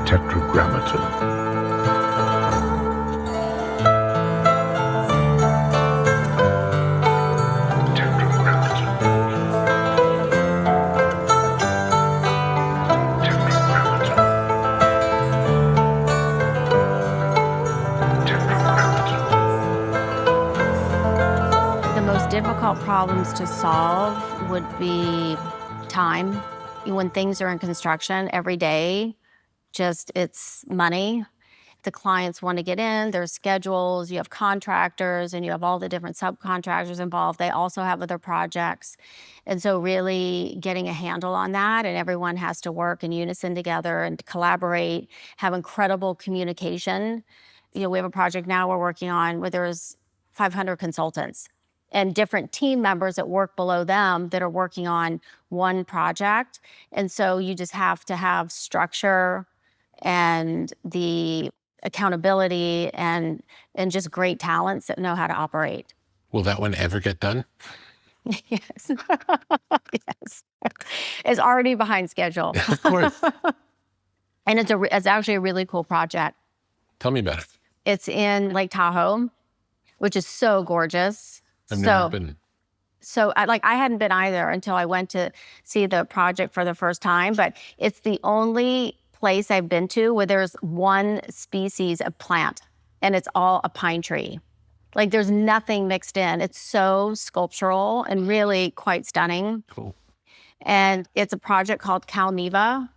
tetragrammaton. The most difficult problems to solve would be time. When things are in construction every day, it's money. The clients want to get in, there's schedules, you have contractors, and you have all the different subcontractors involved. They also have other projects. And so really getting a handle on that, and everyone has to work in unison together and collaborate, have incredible communication. We have a project now we're working on where there's 500 consultants and different team members that work below them that are working on one project. And so you just have to have structure and the accountability and just great talents that know how to operate. Will that one ever get done? Yes. Yes. It's already behind schedule. Of course. And it's actually a really cool project. Tell me about it. It's in Lake Tahoe, which is so gorgeous. I've never been. So I hadn't been either until I went to see the project for the first time, but it's the only place I've been to where there's one species of plant and it's all a pine tree. There's nothing mixed in. It's so sculptural and really quite stunning. Cool. And it's a project called Neva,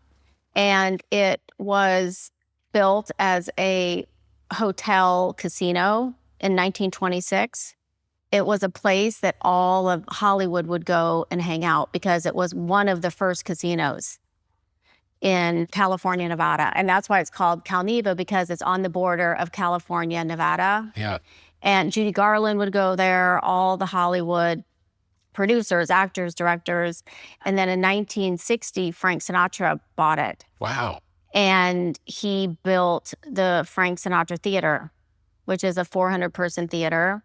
and it was built as a hotel casino in 1926. It was a place that all of Hollywood would go and hang out because it was one of the first casinos in California, Nevada. And that's why it's called Neva, because it's on the border of California and Nevada. Yeah. And Judy Garland would go there, all the Hollywood producers, actors, directors. And then in 1960, Frank Sinatra bought it. Wow. And he built the Frank Sinatra Theater, which is a 400-person theater.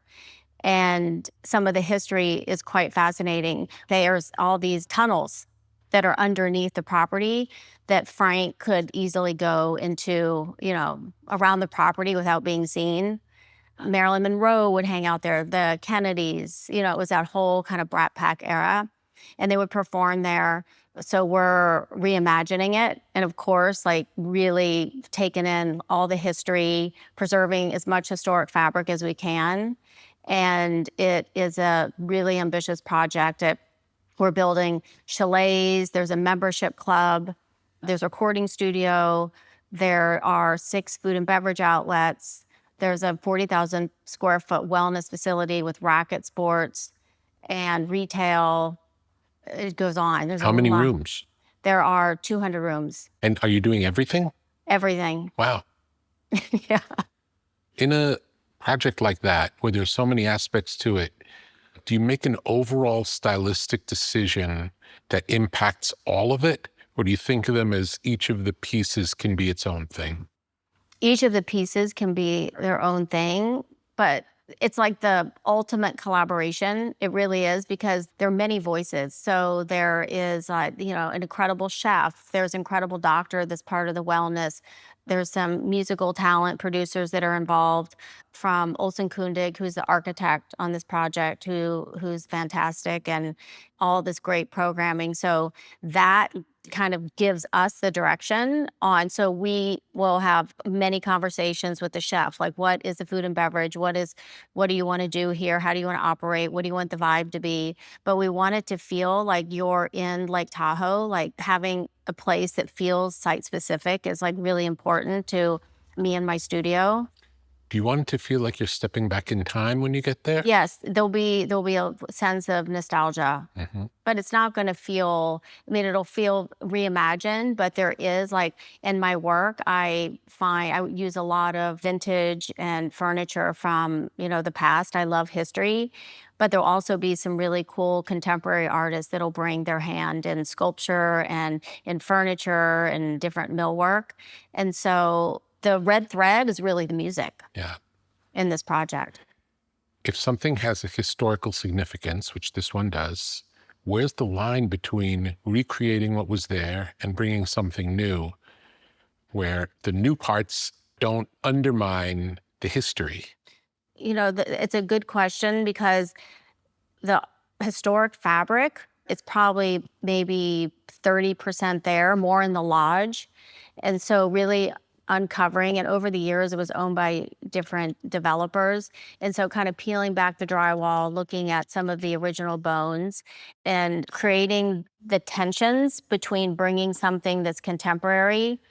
And some of the history is quite fascinating. There's all these tunnels that are underneath the property that Frank could easily go into, around the property without being seen. Marilyn Monroe would hang out there, the Kennedys, it was that whole kind of Brat Pack era. And they would perform there. So we're reimagining it. And of course, really taking in all the history, preserving as much historic fabric as we can. And it is a really ambitious project. We're building chalets, there's a membership club, there's a recording studio, there are 6 food and beverage outlets, there's a 40,000 square foot wellness facility with racket sports and retail. It goes on. There's How many rooms? There are 200 rooms. And are you doing everything? Everything. Wow. Yeah. In a project like that, where there's so many aspects to it, do you make an overall stylistic decision that impacts all of it? Or do you think of them as each of the pieces can be its own thing? Each of the pieces can be their own thing, but it's like the ultimate collaboration. It really is, because there are many voices. So there is, an incredible chef. There's an incredible doctor that's part of the wellness. There's some musical talent producers that are involved, from Olsen Kundig, who's the architect on this project, who's fantastic, and all this great programming. So that kind of gives us the direction on. So we will have many conversations with the chef, like, what is the food and beverage? What do you want to do here? How do you want to operate? What do you want the vibe to be? But we want it to feel like you're in Lake Tahoe, like having a place that feels site specific is really important to me and my studio. Do you want it to feel like you're stepping back in time when you get there? Yes, there'll be a sense of nostalgia, but it's not going to feel, it'll feel reimagined, but there is, in my work, I use a lot of vintage and furniture from, the past. I love history, but there'll also be some really cool contemporary artists that'll bring their hand in sculpture and in furniture and different millwork. And so the red thread is really the music in this project. If something has a historical significance, which this one does, where's the line between recreating what was there and bringing something new? where the new parts don't undermine the history? It's a good question because the historic fabric, it's probably maybe 30% there, more in the lodge. And so really uncovering, and over the years it was owned by different developers. And so kind of peeling back the drywall, looking at some of the original bones and creating the tensions between bringing something that's contemporary.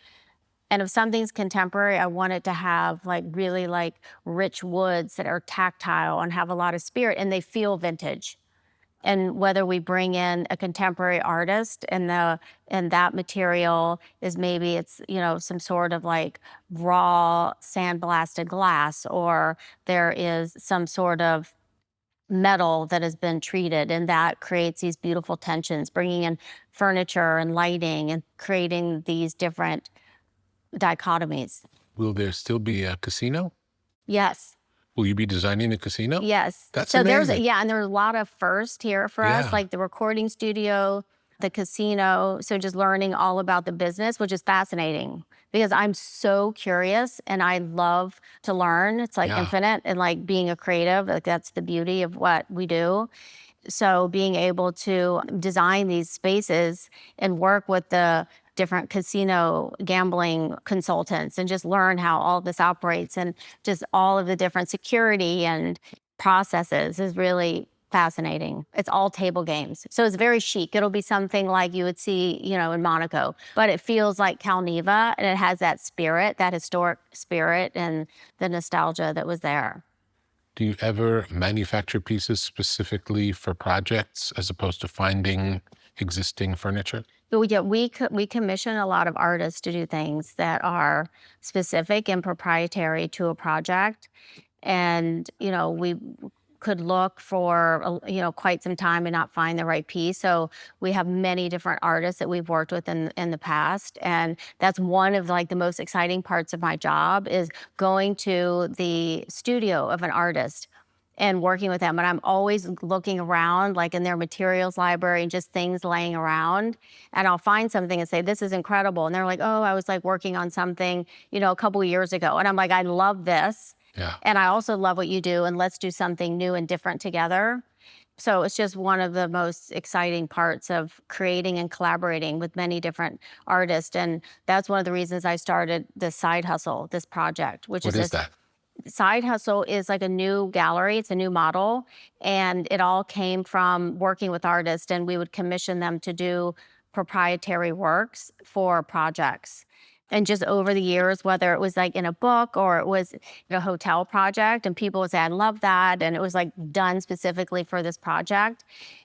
And if something's contemporary, I want it to have like really like rich woods that are tactile and have a lot of spirit and they feel vintage. And whether we bring in a contemporary artist and that material is maybe it's some sort of like raw sandblasted glass, or there is some sort of metal that has been treated, and that creates these beautiful tensions, bringing in furniture and lighting and creating these different dichotomies. Will there still be a casino? Yes. Will you be designing a casino? Yes. That's so amazing. and there's a lot of first here for Yeah. us, like the recording studio, the casino. So just learning all about the business, which is fascinating because I'm so curious and I love to learn. It's like Yeah. infinite, and like being a creative, like that's the beauty of what we do. So being able to design these spaces and work with the different casino gambling consultants and just learn how all this operates and just all of the different security and processes is really fascinating. It's all table games. So it's very chic. It'll be something like you would see, in Monaco, but it feels like Neva, and it has that spirit, that historic spirit and the nostalgia that was there. Do you ever manufacture pieces specifically for projects as opposed to finding existing furniture? But yeah, we commission a lot of artists to do things that are specific and proprietary to a project. And, we could look for, quite some time and not find the right piece. So we have many different artists that we've worked with in the past. And that's one of like the most exciting parts of my job is going to the studio of an artist and working with them. And I'm always looking around, like in their materials library and just things laying around. And I'll find something and say, this is incredible. And they're like, oh, I was like working on something, a couple of years ago. And I'm like, I love this. Yeah. And I also love what you do. And let's do something new and different together. So it's just one of the most exciting parts of creating and collaborating with many different artists. And that's one of the reasons I started this side hustle, this project, which What is that? Side Hustle is like a new gallery. It's a new model. And it all came from working with artists, and we would commission them to do proprietary works for projects. And just over the years, whether it was like in a book or it was a hotel project, and people would say, I love that. And it was like done specifically for this project.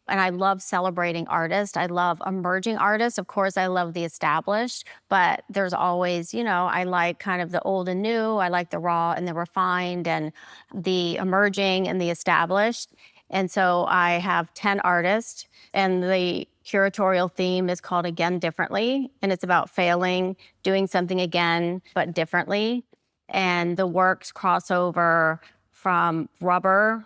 And I love celebrating artists. I love emerging artists. Of course, I love the established, but there's always, I like kind of the old and new. I like the raw and the refined and the emerging and the established. And so I have 10 artists, and the curatorial theme is called Again Differently. And it's about failing, doing something again, but differently. And the works cross over from rubber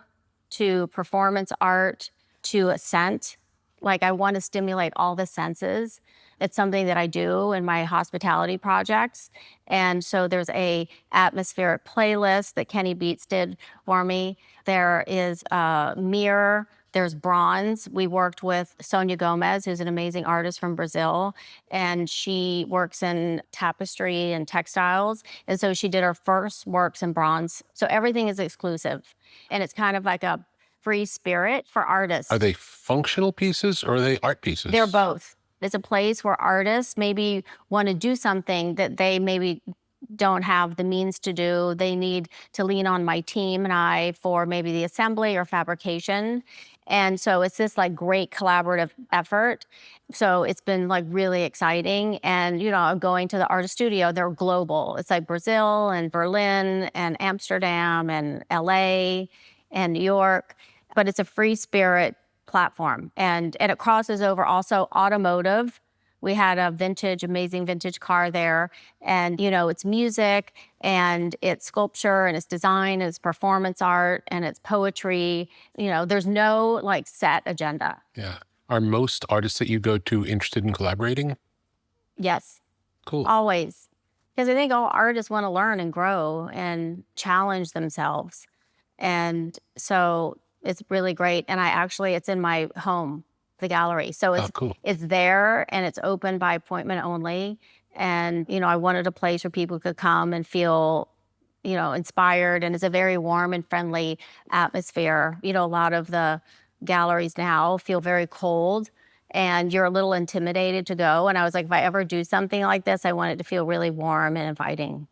to performance art to a scent. Like I want to stimulate all the senses. It's something that I do in my hospitality projects. And so there's a atmospheric playlist that Kenny Beats did for me. There is a mirror. There's bronze. We worked with Sonia Gomez, who's an amazing artist from Brazil, and she works in tapestry and textiles. And so she did her first works in bronze. So everything is exclusive. And it's kind of like a free spirit for artists. Are they functional pieces or are they art pieces? They're both. It's a place where artists maybe want to do something that they maybe don't have the means to do. They need to lean on my team and I for maybe the assembly or fabrication. And so it's this like great collaborative effort. So it's been like really exciting. And, I'm going to the artist studio. They're global. It's like Brazil and Berlin and Amsterdam and LA and New York. But it's a free spirit platform. And it crosses over also automotive. We had a amazing vintage car there. And, it's music and it's sculpture and it's design and it's performance art and it's poetry. There's no like set agenda. Yeah. Are most artists that you go to interested in collaborating? Yes. Cool. Always. Because I think all artists want to learn and grow and challenge themselves. And so it's really great. And it's in my home, the gallery. So Oh, cool. it's there and it's open by appointment only. And, I wanted a place where people could come and feel, inspired. And it's a very warm and friendly atmosphere. A lot of the galleries now feel very cold and you're a little intimidated to go. And I was like, if I ever do something like this, I want it to feel really warm and inviting.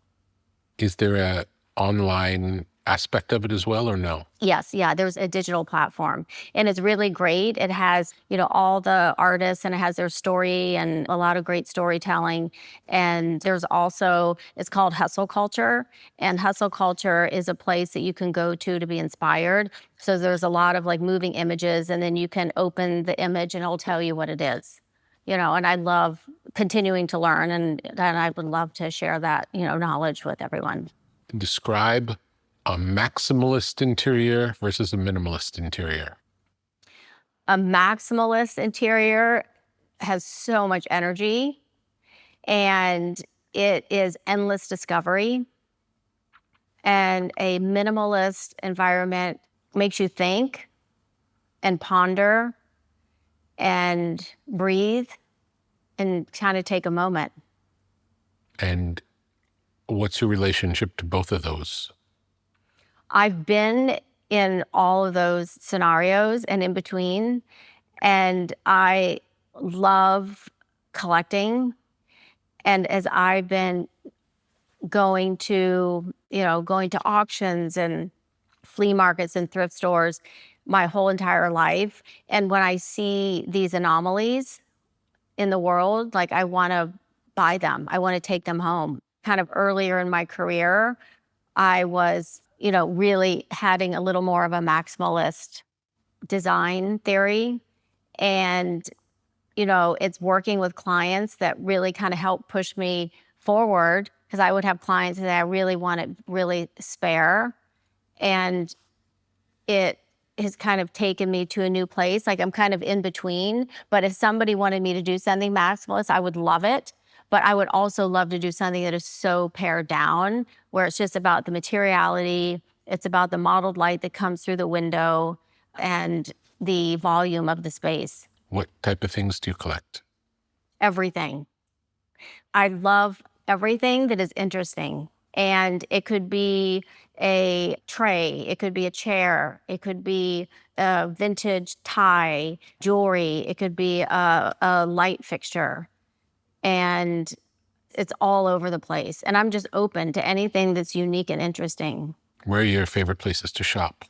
Is there a online aspect of it as well, or no? Yes, yeah, there's a digital platform and it's really great. It has, all the artists and it has their story and a lot of great storytelling. And there's also, it's called Hustle Culture. And Hustle Culture is a place that you can go to be inspired. So there's a lot of like moving images and then you can open the image and it'll tell you what it is. And I love continuing to learn and I would love to share that, knowledge with everyone. Describe a maximalist interior versus a minimalist interior. A maximalist interior has so much energy and it is endless discovery. And a minimalist environment makes you think and ponder and breathe and kind of take a moment. And what's your relationship to both of those? I've been in all of those scenarios and in between, and I love collecting. And as I've been going to auctions and flea markets and thrift stores my whole entire life, and when I see these anomalies in the world, like I want to buy them. I want to take them home. Kind of earlier in my career, I was, really having a little more of a maximalist design theory. And, it's working with clients that really kind of helped push me forward because I would have clients that I really wanted really spare. And it has kind of taken me to a new place. Like I'm kind of in between. But if somebody wanted me to do something maximalist, I would love it. But I would also love to do something that is so pared down, where it's just about the materiality, it's about the modeled light that comes through the window, and the volume of the space. What type of things do you collect? Everything. I love everything that is interesting. And it could be a tray, it could be a chair, it could be a vintage tie, jewelry, it could be a light fixture. And it's all over the place. And I'm just open to anything that's unique and interesting. Where are your favorite places to shop?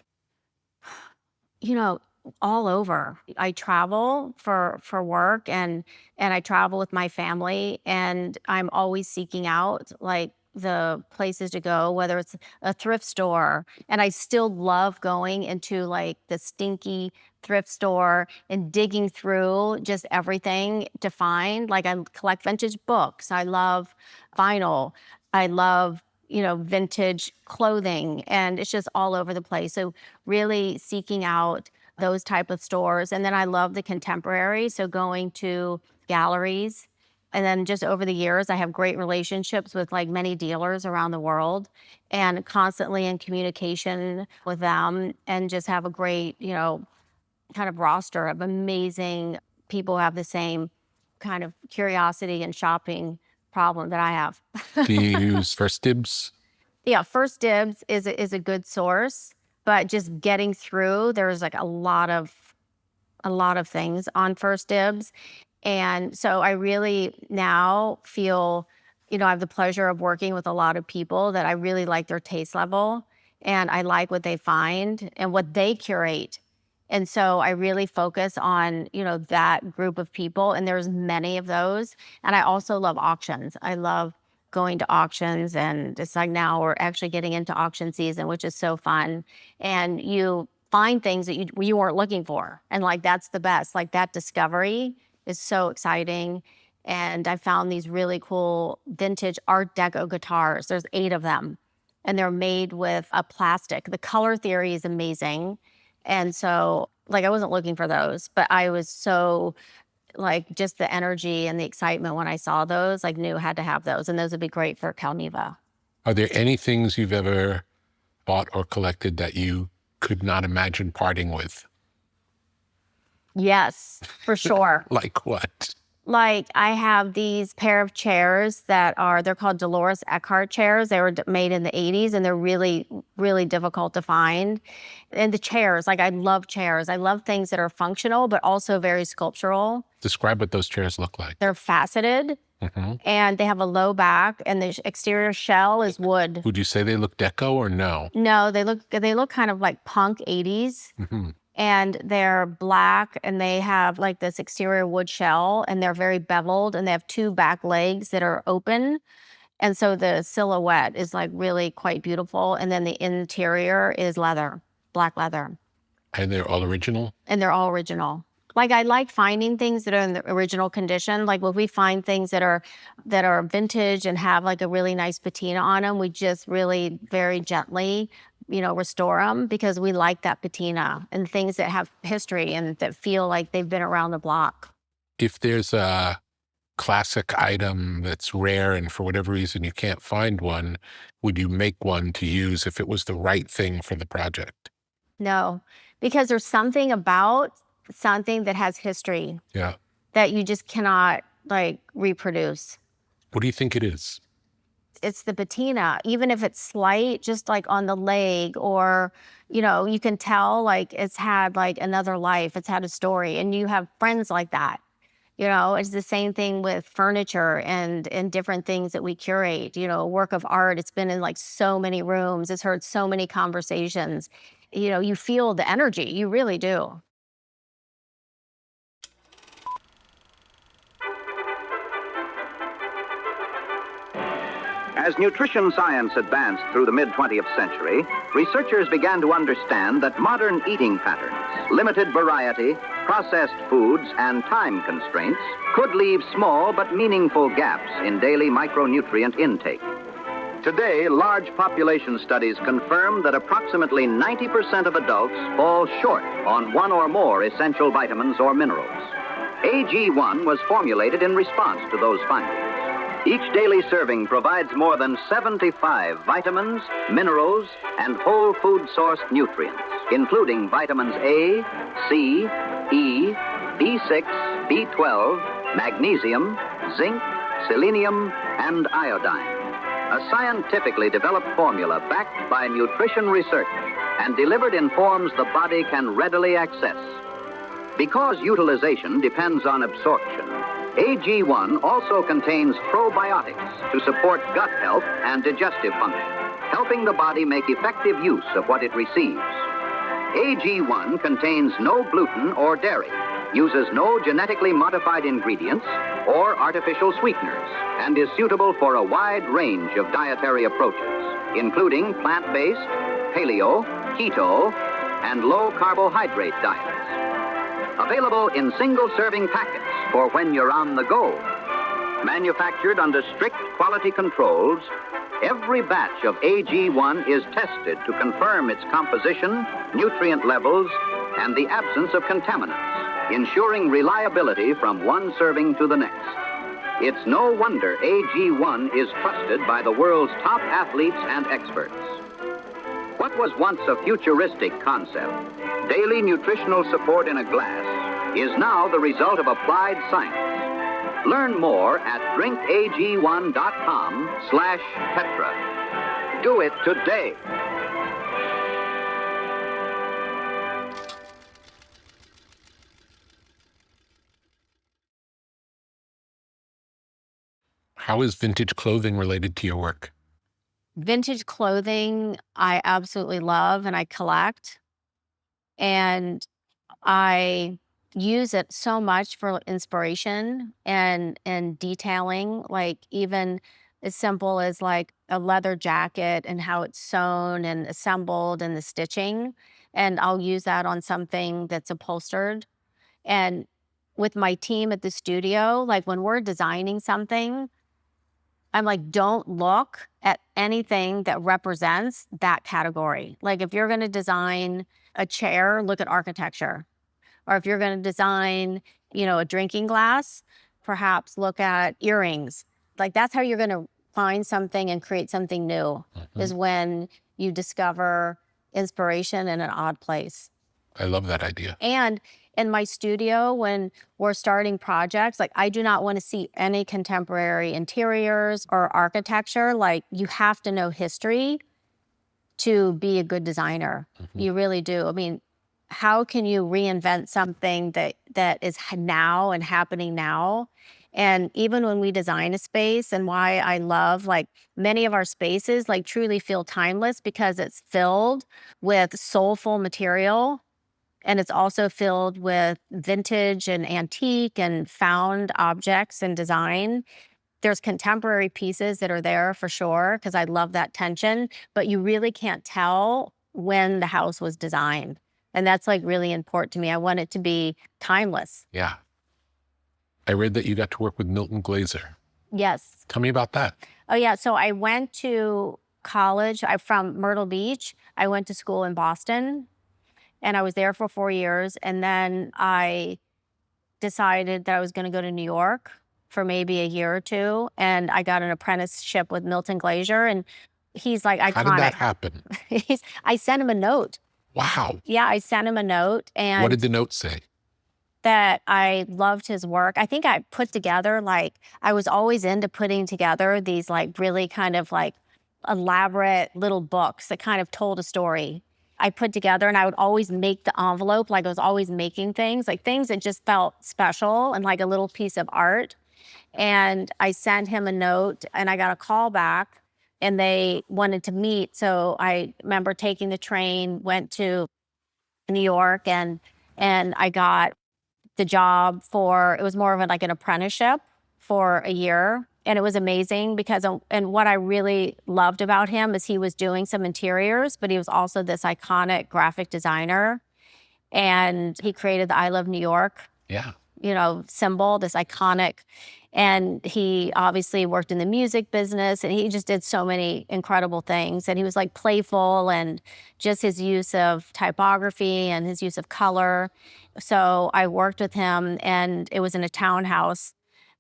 All over. I travel for work and I travel with my family, and I'm always seeking out like the places to go, whether it's a thrift store. And I still love going into like the stinky thrift store and digging through just everything to find. Like I collect vintage books. I love vinyl. I love, vintage clothing, and it's just all over the place. So really seeking out those type of stores. And then I love the contemporary. So going to galleries. And then just over the years, I have great relationships with like many dealers around the world and constantly in communication with them, and just have a great, kind of roster of amazing people who have the same kind of curiosity and shopping problem that I have. Do you use First Dibs? Yeah, First Dibs is a good source, but just getting through, there's like a lot of things on First Dibs. And so I really now feel, I have the pleasure of working with a lot of people that I really like their taste level, and I like what they find and what they curate. And so I really focus on, that group of people, and there's many of those. And I also love auctions. I love going to auctions, and it's like now we're actually getting into auction season, which is so fun. And you find things that you weren't looking for. And like, that's the best. Like that discovery is so exciting. And I found these really cool vintage Art Deco guitars. There's 8 of them, and they're made with a plastic. The color theory is amazing. And so like, I wasn't looking for those, but I was so like just the energy and the excitement when I saw those, like knew I had to have those. And those would be great for Neva. Are there any things you've ever bought or collected that you could not imagine parting with? Yes, for sure. Like what? Like I have these pair of chairs they're called Dolores Eckhart chairs. They were made in the 80s and they're really, really difficult to find. And the chairs, like I love chairs. I love things that are functional, but also very sculptural. Describe what those chairs look like. They're faceted and they have a low back and the exterior shell is wood. Would you say they look deco or no? No, they look kind of like punk 80s. And they're black and they have like this exterior wood shell and they're very beveled and they have two back legs that are open. And so the silhouette is like really quite beautiful. And then the interior is leather, black leather. And they're all original? And they're all original. Like I like finding things that are in the original condition. Like when we find things that are vintage and have like a really nice patina on them, we just really very gently restore them because we like that patina and things that have history and that feel like they've been around the block. If there's a classic item that's rare and for whatever reason you can't find one, would you make one to use if it was the right thing for the project? No, because there's something about something that has history that you just cannot like reproduce. What do you think it is? It's the patina, even if it's slight, just like on the leg or, you can tell like it's had like another life, it's had a story and you have friends like that. It's the same thing with furniture and different things that we curate, a work of art. It's been in like so many rooms. It's heard so many conversations. You feel the energy. You really do. As nutrition science advanced through the mid-20th century, researchers began to understand that modern eating patterns, limited variety, processed foods, and time constraints could leave small but meaningful gaps in daily micronutrient intake. Today, large population studies confirm that approximately 90% of adults fall short on one or more essential vitamins or minerals. AG1 was formulated in response to those findings. Each daily serving provides more than 75 vitamins, minerals, and whole food sourced nutrients, including vitamins A, C, E, B6, B12, magnesium, zinc, selenium, and iodine. A scientifically developed formula backed by nutrition research and delivered in forms the body can readily access. Because utilization depends on absorption, AG1 also contains probiotics to support gut health and digestive function, helping the body make effective use of what it receives. AG1 contains no gluten or dairy, uses no genetically modified ingredients or artificial sweeteners, and is suitable for a wide range of dietary approaches, including plant-based, paleo, keto, and low-carbohydrate diets. Available in single-serving packets for when you're on the go. Manufactured under strict quality controls, every batch of AG1 is tested to confirm its composition, nutrient levels, and the absence of contaminants, ensuring reliability from one serving to the next. It's no wonder AG1 is trusted by the world's top athletes and experts. What was once a futuristic concept, daily nutritional support in a glass, is now the result of applied science. Learn more at drinkag1.com/Petra. Do it today. How is vintage clothing related to your work? Vintage clothing, I absolutely love and I collect. And I use it so much for inspiration and detailing, like even as simple as like a leather jacket and how it's sewn and assembled and the stitching. And I'll use that on something that's upholstered. And with my team at the studio, like when we're designing something, I'm like, don't look at anything that represents that category. Like if you're going to design a chair, look at architecture. Or if you're going to design a drinking glass, perhaps look at earrings. Like that's how you're going to find something and create something new, is when you discover inspiration in an odd place. I love that idea. And in my studio, when we're starting projects, like I do not want to see any contemporary interiors or architecture. Like you have to know history to be a good designer. You really do. I mean, how can you reinvent something that is now and happening now? And even when we design a space, and why I love like many of our spaces like truly feel timeless, because it's filled with soulful material. And it's also filled with vintage and antique and found objects and design. There's contemporary pieces that are there for sure, because I love that tension, but you really can't tell when the house was designed. And that's like really important to me. I want it to be timeless. Yeah. I read that you got to work with Milton Glaser. Yes. Tell me about that. Oh yeah, so I went to college. I'm from Myrtle Beach. I went to school in Boston. And I was there for 4 years. And then I decided that I was going to go to New York for maybe a year or two. And I got an apprenticeship with Milton Glaser. And he's like iconic. How did that happen? I sent him a note. Wow. Yeah, I sent him a note. And what did the note say? That I loved his work. I think I put together, like, I was always into putting together these like really kind of like elaborate little books that kind of told a story. I put together, and I would always make the envelope, like I was always making things, like things that just felt special and like a little piece of art. And I sent him a note, and I got a call back, and they wanted to meet. So I remember taking the train, went to New York, and I got the job it was more of like an apprenticeship for a year. And it was amazing because, and what I really loved about him is he was doing some interiors, but he was also this iconic graphic designer. And he created the I Love New York, symbol, this iconic. And he obviously worked in the music business, and he just did so many incredible things. And he was like playful, and just his use of typography and his use of color. So I worked with him, and it was in a townhouse.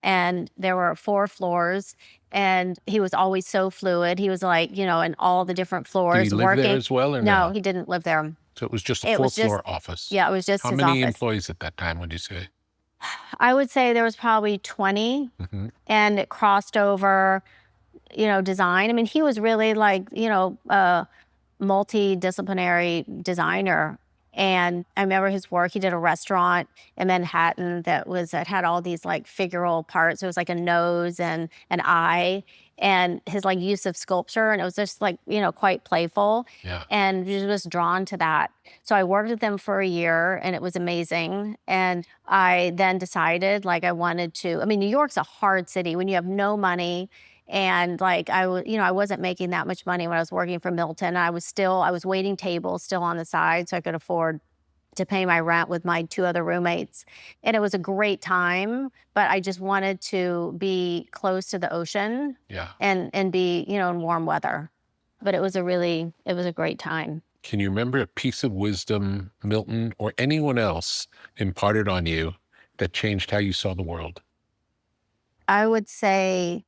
And there were 4 floors, and he was always so fluid. He was like, in all the different floors. Did he live there as well, or no? No, he didn't live there. So it was just a 4-floor office. Yeah, it was just his office. How many employees at that time, would you say? I would say there was probably 20, and it crossed over, design. I mean, he was really like, a multidisciplinary designer. And I remember his work. He did a restaurant in Manhattan that had all these like figural parts. It was like a nose and an eye, and his like use of sculpture. And it was just like, quite playful. Yeah. And just drawn to that. So I worked with him for a year, and it was amazing. And I then decided like I wanted to, New York's a hard city when you have no money. And like I wasn't making that much money when I was working for Milton. I was waiting tables still on the side so I could afford to pay my rent with my 2 other roommates. And it was a great time, but I just wanted to be close to the ocean. Yeah. And be, in warm weather. But it was a great time. Can you remember a piece of wisdom Milton or anyone else imparted on you that changed how you saw the world? I would say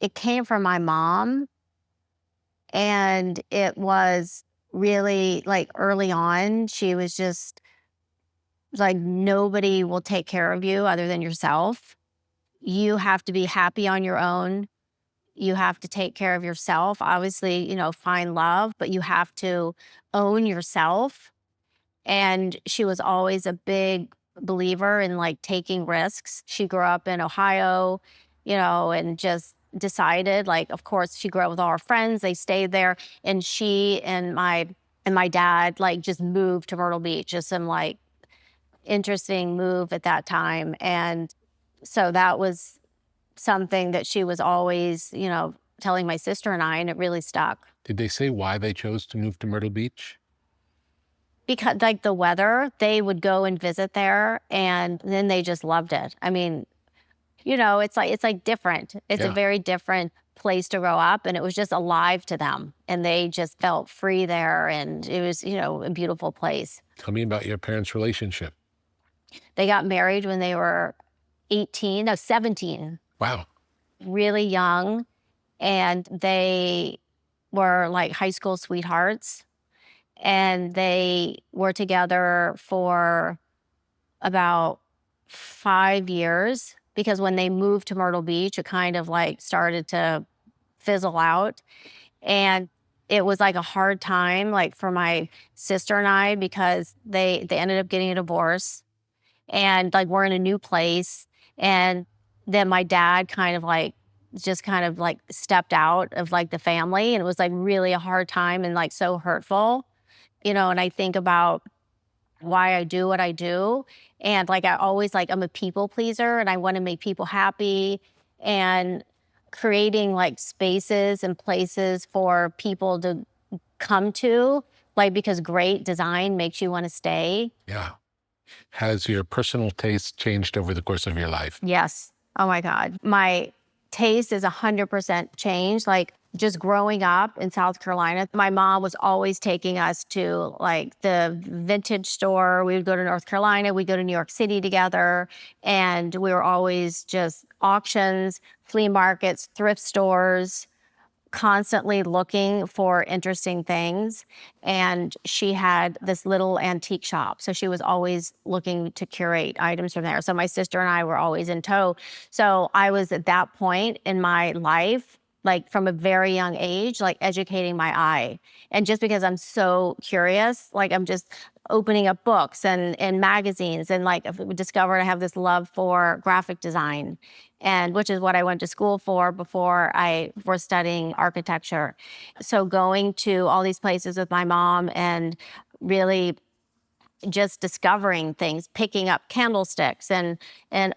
it came from my mom, and it was really like early on. She was just like, nobody will take care of you other than yourself. You have to be happy on your own. You have to take care of yourself. Obviously, find love, but you have to own yourself. And she was always a big believer in like taking risks. She grew up in Ohio, and just decided, like, of course, she grew up with all her friends. They stayed there, and she and my dad like just moved to Myrtle Beach. Just some like interesting move at that time, and so that was something that she was always, telling my sister and I, and it really stuck. Did they say why they chose to move to Myrtle Beach? Because like the weather, they would go and visit there, and then they just loved it. It's like different. It's a very different place to grow up, and it was just alive to them, and they just felt free there, and it was, a beautiful place. Tell me about your parents' relationship. They got married when they were 17, Wow. really young. And they were like high school sweethearts. And they were together for about 5 years, because when they moved to Myrtle Beach, it kind of like started to fizzle out. And it was like a hard time, like for my sister and I, because they ended up getting a divorce, and like we're in a new place. And then my dad kind of like just kind of like stepped out of like the family, and it was like really a hard time and like so hurtful, and I think about why I do what I do. And like I always like I'm a people pleaser, and I want to make people happy, and creating like spaces and places for people to come to, like because great design makes you want to stay. Yeah. Has your personal taste changed over the course of your life? Yes. Oh my God. My taste is 100% changed. Like just growing up in South Carolina, my mom was always taking us to like the vintage store. We would go to North Carolina, we'd go to New York City together, and we were always just auctions, flea markets, thrift stores, constantly looking for interesting things. And she had this little antique shop, so she was always looking to curate items from there. So my sister and I were always in tow. So I was at that point in my life, like from a very young age, like educating my eye. And just because I'm so curious, like I'm just opening up books and magazines, and like I've discovered I have this love for graphic design, and which is what I went to school for before I was studying architecture. So going to all these places with my mom and really just discovering things, picking up candlesticks and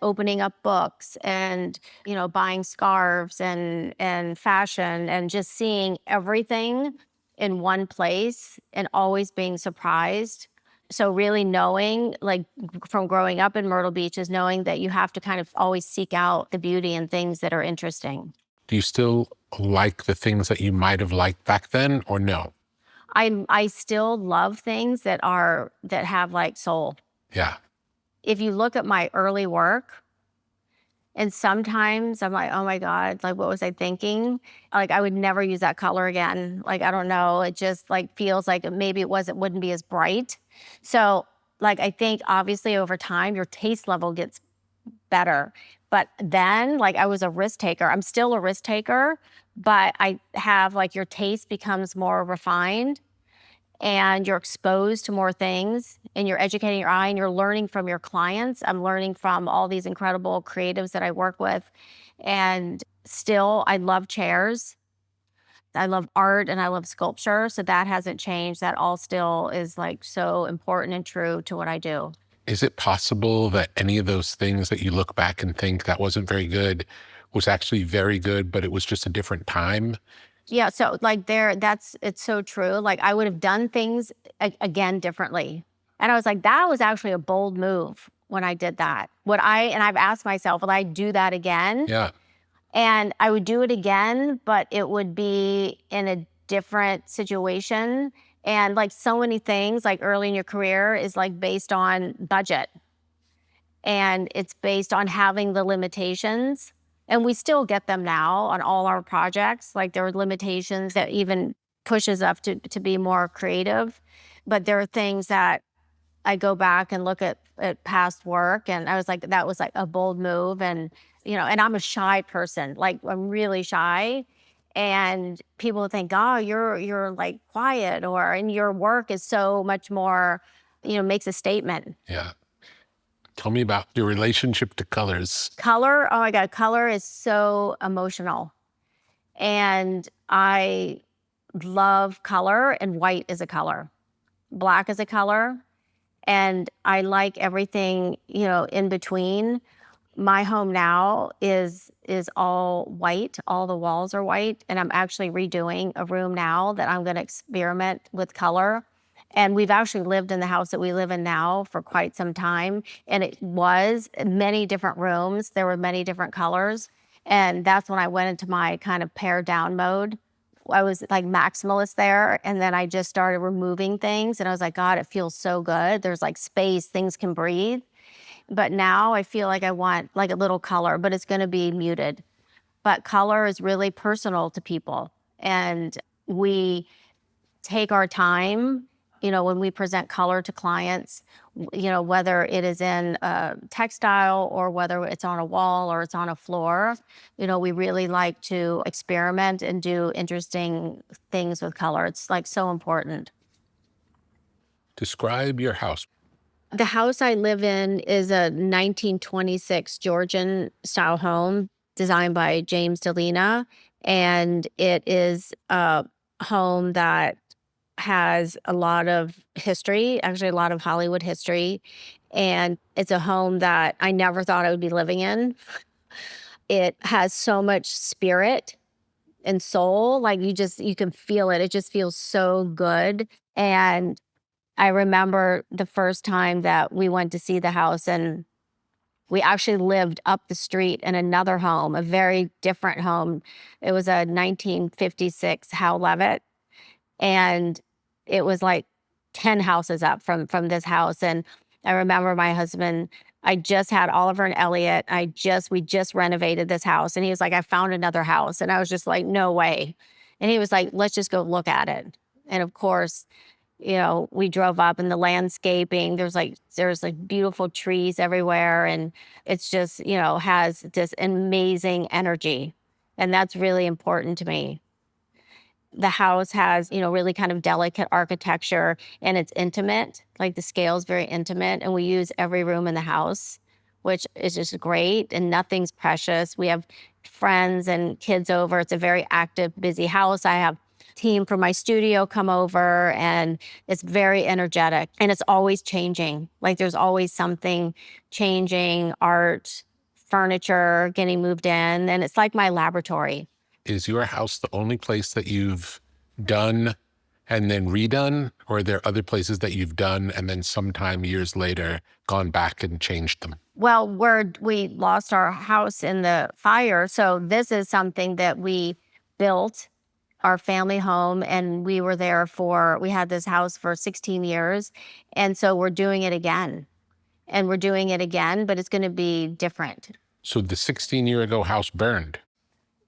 opening up books, and buying scarves and fashion, and just seeing everything in one place and always being surprised. So really knowing, like from growing up in Myrtle Beach, is knowing that you have to kind of always seek out the beauty in things that are interesting. Do you still like the things that you might have liked back then, or no? I still love things that have like soul. Yeah. If you look at my early work, and sometimes I'm like, oh my God, like what was I thinking? Like I would never use that color again. Like I don't know, it just like feels like maybe it wouldn't be as bright. So like I think obviously over time your taste level gets better. But then like I was a risk taker. I'm still a risk taker, but I have like your taste becomes more refined, and you're exposed to more things, and you're educating your eye, and you're learning from your clients. I'm learning from all these incredible creatives that I work with. And still, I love chairs. I love art and I love sculpture. So that hasn't changed. That all still is like so important and true to what I do. Is it possible that any of those things that you look back and think that wasn't very good was actually very good, but it was just a different time? Yeah, so like it's so true. Like I would have done things again differently. And I was like, that was actually a bold move when I did that. And I've asked myself, will I do that again? Yeah. And I would do it again, but it would be in a different situation. And like so many things, like early in your career is like based on budget. And it's based on having the limitations. And we still get them now on all our projects. Like there are limitations that even pushes us to be more creative. But there are things that I go back and look at past work, and I was like, that was like a bold move. And, and I'm a shy person. Like I'm really shy. And people think, oh, you're like quiet, and your work is so much more, makes a statement. Yeah. Tell me about your relationship to colors. Color, oh my God, color is so emotional. And I love color, and white is a color. Black is a color. And I like everything, in between. My home now is all white. All the walls are white. And I'm actually redoing a room now that I'm going to experiment with color. And we've actually lived in the house that we live in now for quite some time. And it was many different rooms. There were many different colors. And that's when I went into my kind of pared down mode. I was like maximalist there. And then I just started removing things. And I was like, God, it feels so good. There's like space, things can breathe. But now I feel like I want like a little color, but it's going to be muted. But color is really personal to people. And we take our time, when we present color to clients, whether it is in a textile or whether it's on a wall or it's on a floor, we really like to experiment and do interesting things with color. It's like so important. Describe your house. The house I live in is a 1926 Georgian style home designed by James Delina. And it is a home that has a lot of history, actually a lot of Hollywood history. And it's a home that I never thought I would be living in. It has so much spirit and soul, like you can feel it. It just feels so good. And I remember the first time that we went to see the house, and we actually lived up the street in another home, a very different home. It was a 1956 Howe Levitt, and it was like 10 houses up from this house. And I remember my husband, I just had Oliver and Elliot. We just renovated this house. And he was like, I found another house. And I was just like, no way. And he was like, let's just go look at it. And of course, we drove up, and the landscaping, there's beautiful trees everywhere. And it's just, has this amazing energy. And that's really important to me. The house has, really kind of delicate architecture, and it's intimate. Like the scale is very intimate, and we use every room in the house, which is just great, and nothing's precious. We have friends and kids over. It's a very active, busy house. I have team from my studio come over, and it's very energetic, and it's always changing. Like there's always something changing, art, furniture getting moved in, and it's like my laboratory. Is your house the only place that you've done and then redone, or are there other places that you've done and then sometime years later gone back and changed them? Well, we lost our house in the fire, so this is something that we built, our family home, and we had this house for 16 years. And so we're doing it again. But it's going to be different. So the 16-year ago house burned.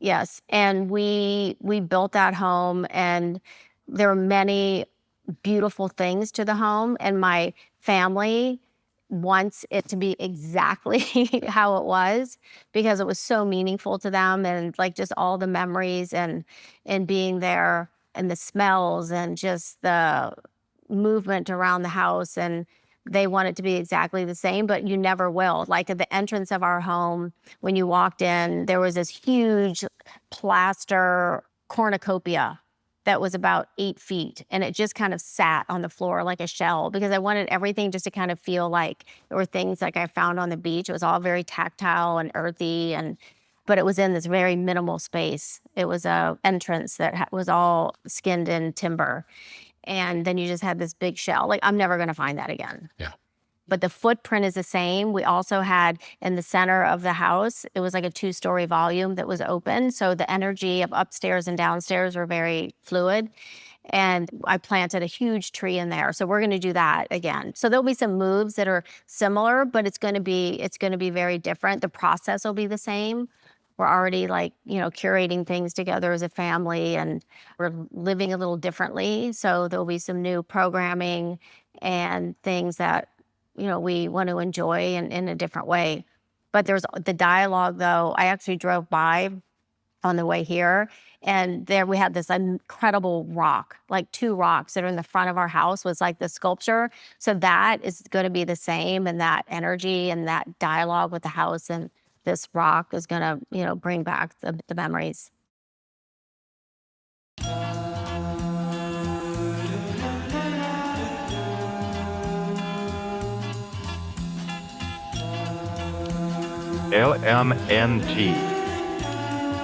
Yes. And we built that home, and there are many beautiful things to the home, and my family wants it to be exactly how it was, because it was so meaningful to them, and like just all the memories and being there, and the smells, and just the movement around the house, and they want it to be exactly the same, but you never will. Like at the entrance of our home, when you walked in, there was this huge plaster cornucopia that was about 8 feet, and it just kind of sat on the floor like a shell, because I wanted everything just to kind of feel like there were things like I found on the beach. It was all very tactile and earthy, but it was in this very minimal space. It was a entrance that was all skinned in timber. And then you just had this big shell. Like, I'm never going to find that again. Yeah. But the footprint is the same. We also had in the center of the house, it was like a 2-story volume that was open. So the energy of upstairs and downstairs were very fluid. And I planted a huge tree in there. So we're going to do that again. So there'll be some moves that are similar, but it's going to be very different. The process will be the same. We're already curating things together as a family, and we're living a little differently. So there'll be some new programming and things that, we want to enjoy in a different way. But there's the dialogue, though. I actually drove by on the way here, and there we had this incredible rock, like 2 rocks that are in the front of our house, was like the sculpture. So that is going to be the same, and that energy and that dialogue with the house and this rock is going to, bring back the memories. LMNT,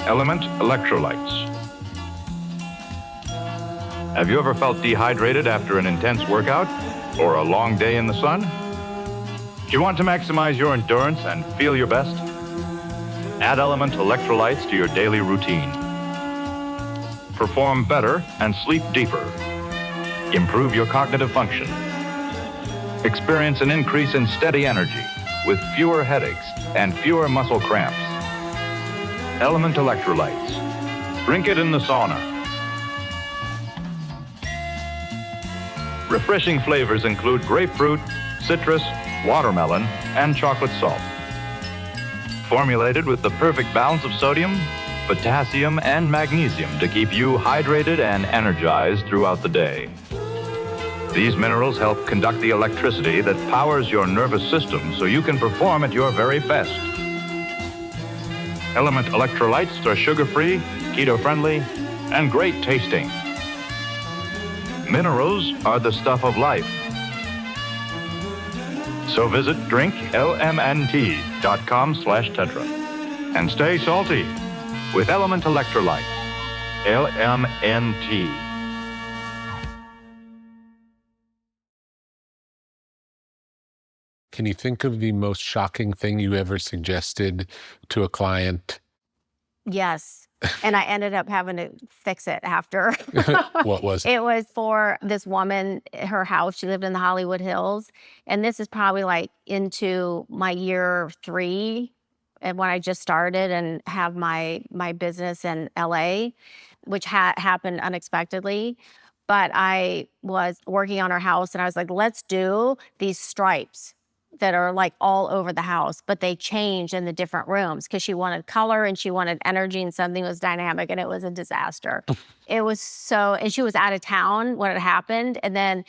Element Electrolytes. Have you ever felt dehydrated after an intense workout or a long day in the sun? Do you want to maximize your endurance and feel your best? Add Element Electrolytes to your daily routine. Perform better and sleep deeper. Improve your cognitive function. Experience an increase in steady energy, with fewer headaches and fewer muscle cramps. LMNT Electrolytes. Drink it in the sauna. Refreshing flavors include grapefruit, citrus, watermelon, and chocolate salt. Formulated with the perfect balance of sodium, potassium, and magnesium to keep you hydrated and energized throughout the day. These minerals help conduct the electricity that powers your nervous system so you can perform at your very best. LMNT Electrolytes are sugar-free, keto-friendly, and great tasting. Minerals are the stuff of life. So visit drinklmnt.com/tetra and stay salty with LMNT Electrolytes. LMNT. Can you think of the most shocking thing you ever suggested to a client? Yes. And I ended up having to fix it after. What was it? It was for this woman, her house. She lived in the Hollywood Hills. And this is probably like into my year 3, and when I just started and have my business in LA, which happened unexpectedly. But I was working on her house and I was like, let's do these stripes that are like all over the house, but they change in the different rooms because she wanted color and she wanted energy and something was dynamic, and it was a disaster. It was and she was out of town when it happened. And then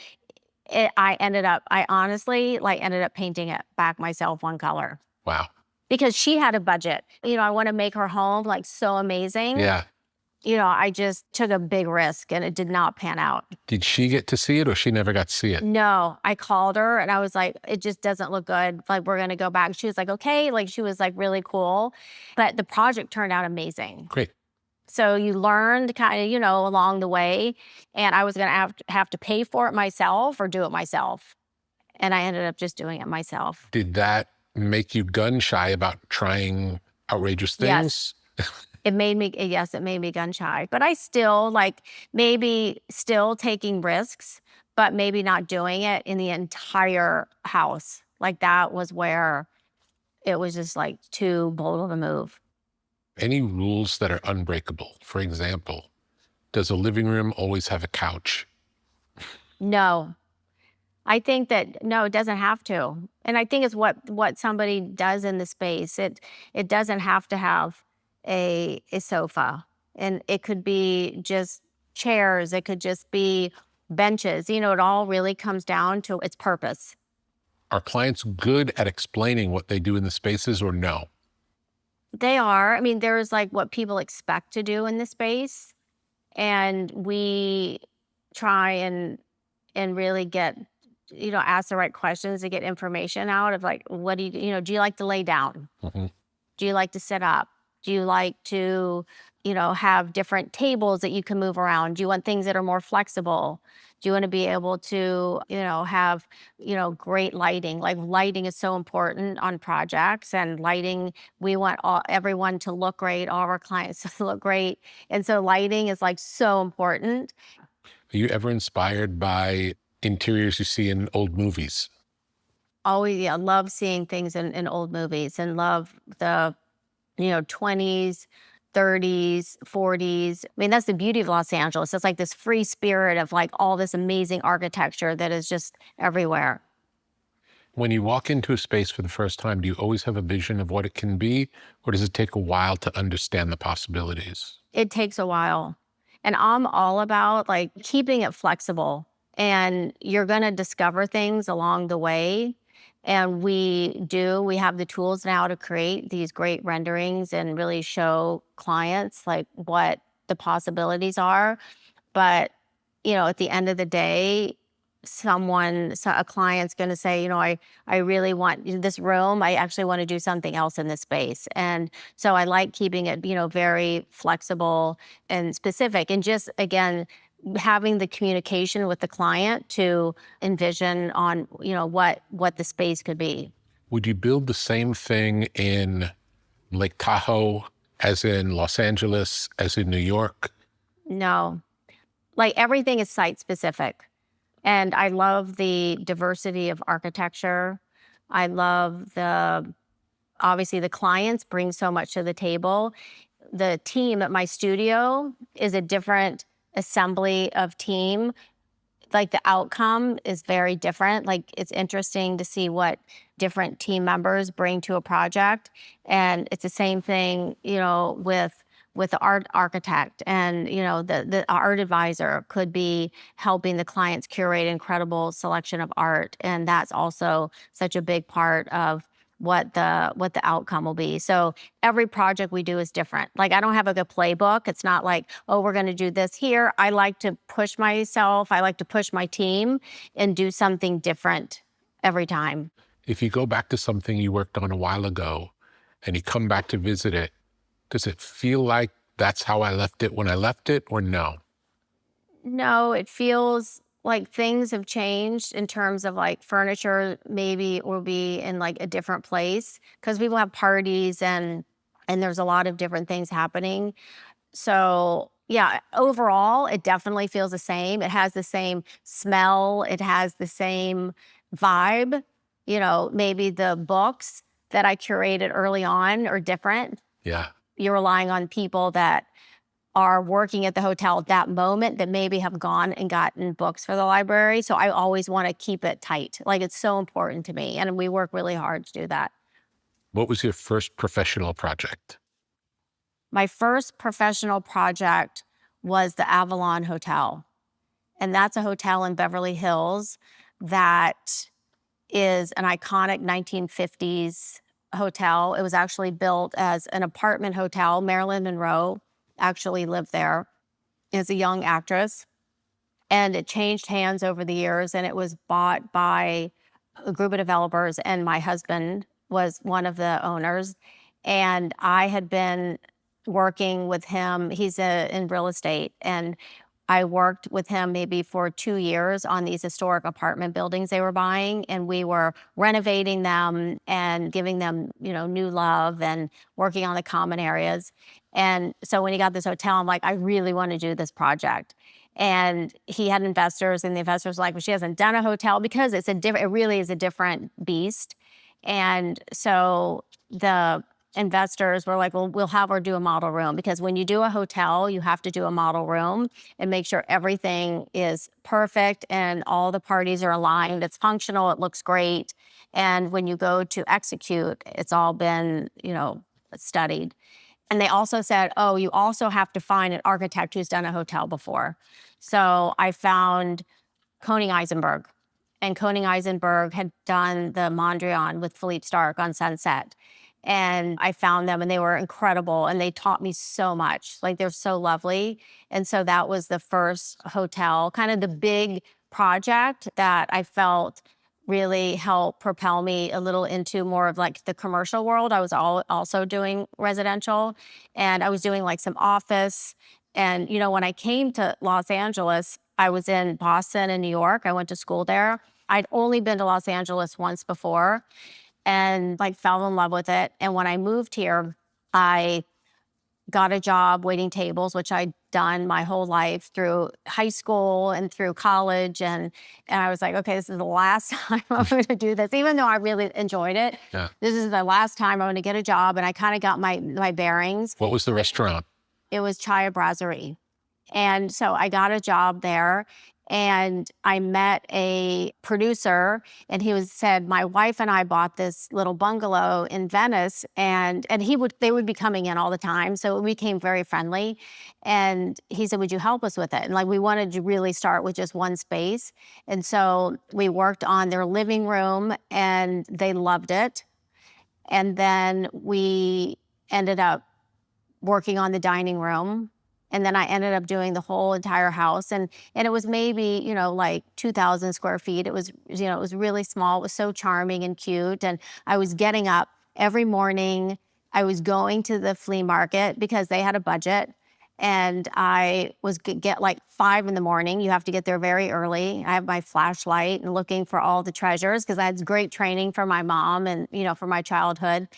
I honestly ended up painting it back myself one color. Wow. Because she had a budget. I want to make her home like so amazing. Yeah. I just took a big risk and it did not pan out. Did she get to see it or she never got to see it? No, I called her and I was like, it just doesn't look good. Like, we're going to go back. She was like, okay. Like, she was like really cool. But the project turned out amazing. Great. So you learned kind of, along the way. And I was going to have to pay for it myself or do it myself. And I ended up just doing it myself. Did that make you gun shy about trying outrageous things? Yes. It made me gun shy, but I still maybe still taking risks, but maybe not doing it in the entire house. Like, that was where it was just like too bold of a move. Any rules that are unbreakable? For example, does a living room always have a couch? No. I think that, no, it doesn't have to. And I think it's what somebody does in the space. It doesn't have to have a sofa, and it could be just chairs. It could just be benches. It all really comes down to its purpose. Are clients good at explaining what they do in the spaces or no? They are. I mean, there's like what people expect to do in the space, and we try and really get, ask the right questions to get information out of like, what do you do you like to lay down? Mm-hmm. Do you like to sit up? Do you like to, have different tables that you can move around? Do you want things that are more flexible? Do you want to be able to, have, great lighting? Like, lighting is so important on projects, and lighting, we want everyone to look great, all of our clients to look great. And so lighting is like so important. Are you ever inspired by interiors you see in old movies? Always, yeah, love seeing things in old movies, and love the 20s, 30s, 40s. I mean, that's the beauty of Los Angeles. It's like this free spirit of like all this amazing architecture that is just everywhere. When you walk into a space for the first time, do you always have a vision of what it can be, or does it take a while to understand the possibilities? It takes a while. And I'm all about like keeping it flexible, and you're going to discover things along the way. And we have the tools now to create these great renderings and really show clients like what the possibilities are. But, at the end of the day, a client's going to say, I really want this room. I actually want to do something else in this space. And so I like keeping it, very flexible and specific, and just, again, having the communication with the client to envision on, what the space could be. Would you build the same thing in Lake Tahoe as in Los Angeles, as in New York? No. Like, everything is site specific. And I love the diversity of architecture. I love obviously the clients bring so much to the table. The team at my studio is a different assembly of team. Like the outcome is very different. Like it's interesting to see what different team members bring to a project. And it's the same thing, with the art architect, and the art advisor could be helping the clients curate an incredible selection of art. And that's also such a big part of what the outcome will be. So every project we do is different. Like I don't have a good playbook. It's not like, oh, we're going to do this here. I like to push myself. I like to push my team and do something different every time. If you go back to something you worked on a while ago and you come back to visit it, does it feel like that's how I left it when I left it, or no? No, it feels like things have changed in terms of like furniture maybe will be in like a different place because people have parties and there's a lot of different things happening. So yeah, overall, it definitely feels the same. It has the same smell. It has the same vibe. Maybe the books that I curated early on are different. Yeah. You're relying on people that are working at the hotel at that moment that maybe have gone and gotten books for the library. So I always want to keep it tight. Like it's so important to me. And we work really hard to do that. What was your first professional project? My first professional project was the Avalon Hotel. And that's a hotel in Beverly Hills that is an iconic 1950s hotel. It was actually built as an apartment hotel. Marilyn Monroe actually lived there as a young actress. And it changed hands over the years, and it was bought by a group of developers, and my husband was one of the owners. And I had been working with him. He's in real estate, and I worked with him maybe for 2 years on these historic apartment buildings they were buying, and we were renovating them and giving them, new love and working on the common areas. And so when he got this hotel, I'm like, I really want to do this project. And he had investors, and the investors were like, well, she hasn't done a hotel because it really is a different beast. And so the investors were like, well, we'll have her do a model room, because when you do a hotel, you have to do a model room and make sure everything is perfect and all the parties are aligned. It's functional. It looks great. And when you go to execute, it's all been, studied. And they also said, oh, you also have to find an architect who's done a hotel before. So I found Koning Eisenberg. And Koning Eisenberg had done the Mondrian with Philippe Starck on Sunset. And I found them, and they were incredible, and they taught me so much. Like, they're so lovely. And so that was the first hotel, kind of the big project that I felt really helped propel me a little into more of like the commercial world. I was also doing residential, and I was doing like some office. And, when I came to Los Angeles, I was in Boston and New York. I went to school there. I'd only been to Los Angeles once before, and like fell in love with it. And when I moved here, I got a job waiting tables, which I'd done my whole life through high school and through college. And I was like, okay, this is the last time I'm going to do this, even though I really enjoyed it. Yeah. This is the last time I'm going to get a job. And I kind of got my bearings. What was the restaurant? It was Chaya Brasserie. And so I got a job there, and I met a producer, and he said, my wife and I bought this little bungalow in Venice, and they would be coming in all the time. So we became very friendly. And he said, would you help us with it? And like, we wanted to really start with just one space. And so we worked on their living room, and they loved it. And then we ended up working on the dining room. And then I ended up doing the whole entire house. And it was maybe, like 2,000 square feet. It was, it was really small. It was so charming and cute. And I was getting up every morning. I was going to the flea market because they had a budget. And I was get like 5 a.m. You have to get there very early. I have my flashlight and looking for all the treasures, because I had great training from my mom and, from my childhood.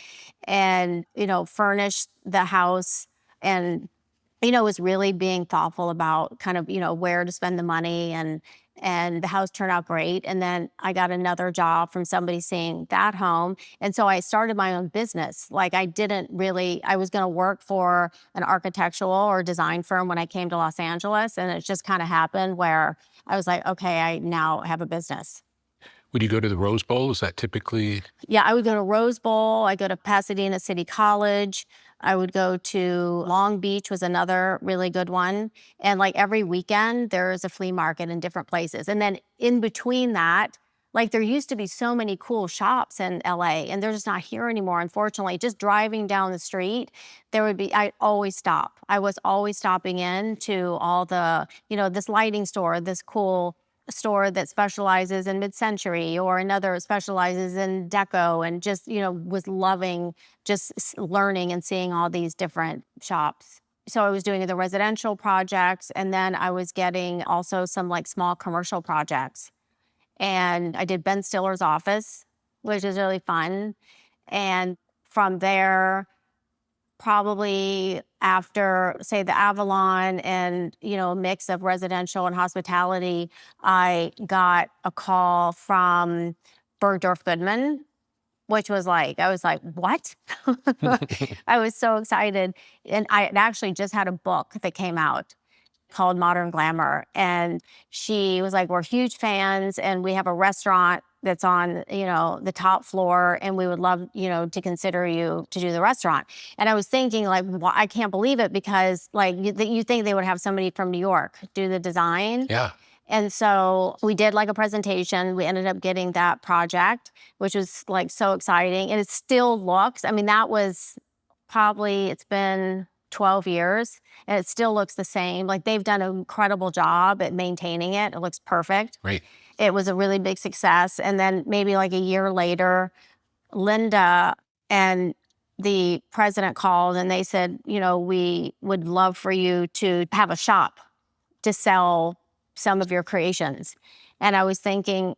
And, furnished the house, and was really being thoughtful about kind of, where to spend the money and and the house turned out great. And then I got another job from somebody seeing that home. And so I started my own business. Like I was going to work for an architectural or design firm when I came to Los Angeles. And it just kind of happened where I was like, okay, I now have a business. Would you go to the Rose Bowl? Is that typically? Yeah, I would go to Rose Bowl. I go to Pasadena City College. I would go to Long Beach was another really good one. And like every weekend, there's a flea market in different places. And then in between that, like there used to be so many cool shops in LA and they're just not here anymore, unfortunately. Just driving down the street, I'd always stop. I was always stopping in to all the, this lighting store, this cool store that specializes in mid-century, or another specializes in deco, and just, was loving just learning and seeing all these different shops. So I was doing the residential projects, and then I was getting also some like small commercial projects. And I did Ben Stiller's office, which is really fun. And from there, probably after, say, the Avalon and, a mix of residential and hospitality, I got a call from Bergdorf Goodman, which was like, I was like, what? I was so excited. And I actually just had a book that came out called Modern Glamour. And she was like, we're huge fans and we have a restaurant that's on, the top floor, and we would love, to consider you to do the restaurant. And I was thinking like, well, I can't believe it, because like you think they would have somebody from New York do the design. Yeah. And so we did like a presentation. We ended up getting that project, which was like so exciting. And it still looks, that was probably, it's been 12 years and it still looks the same. Like they've done an incredible job at maintaining it. It looks perfect. Right. It was a really big success. And then maybe like a year later, Linda and the president called and they said, we would love for you to have a shop to sell some of your creations. And I was thinking,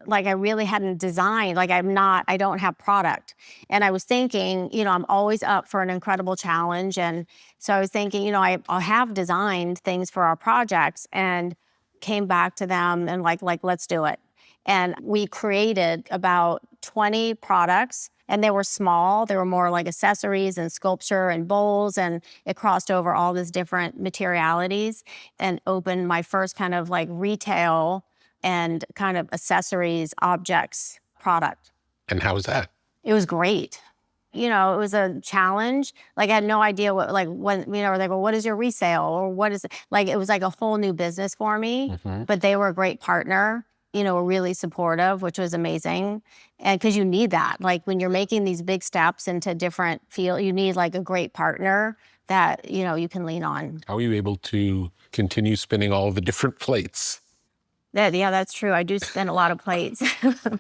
like, I really hadn't designed, like I don't have product. And I was thinking, I'm always up for an incredible challenge. And so I was thinking, I have designed things for our projects, and came back to them and like, let's do it. And we created about 20 products, and they were small. They were more like accessories and sculpture and bowls, and it crossed over all these different materialities, and opened my first kind of like retail and kind of accessories, objects product. And how was that? It was great. It was a challenge. Like I had no idea what, like when, they go, what is your resale? Or what is it? Like, it was like a whole new business for me, but they were a great partner, were really supportive, which was amazing. And cause you need that, like when you're making these big steps into different fields, you need like a great partner that, you can lean on. How are you able to continue spinning all the different plates? Yeah, that's true. I do spin a lot of plates. I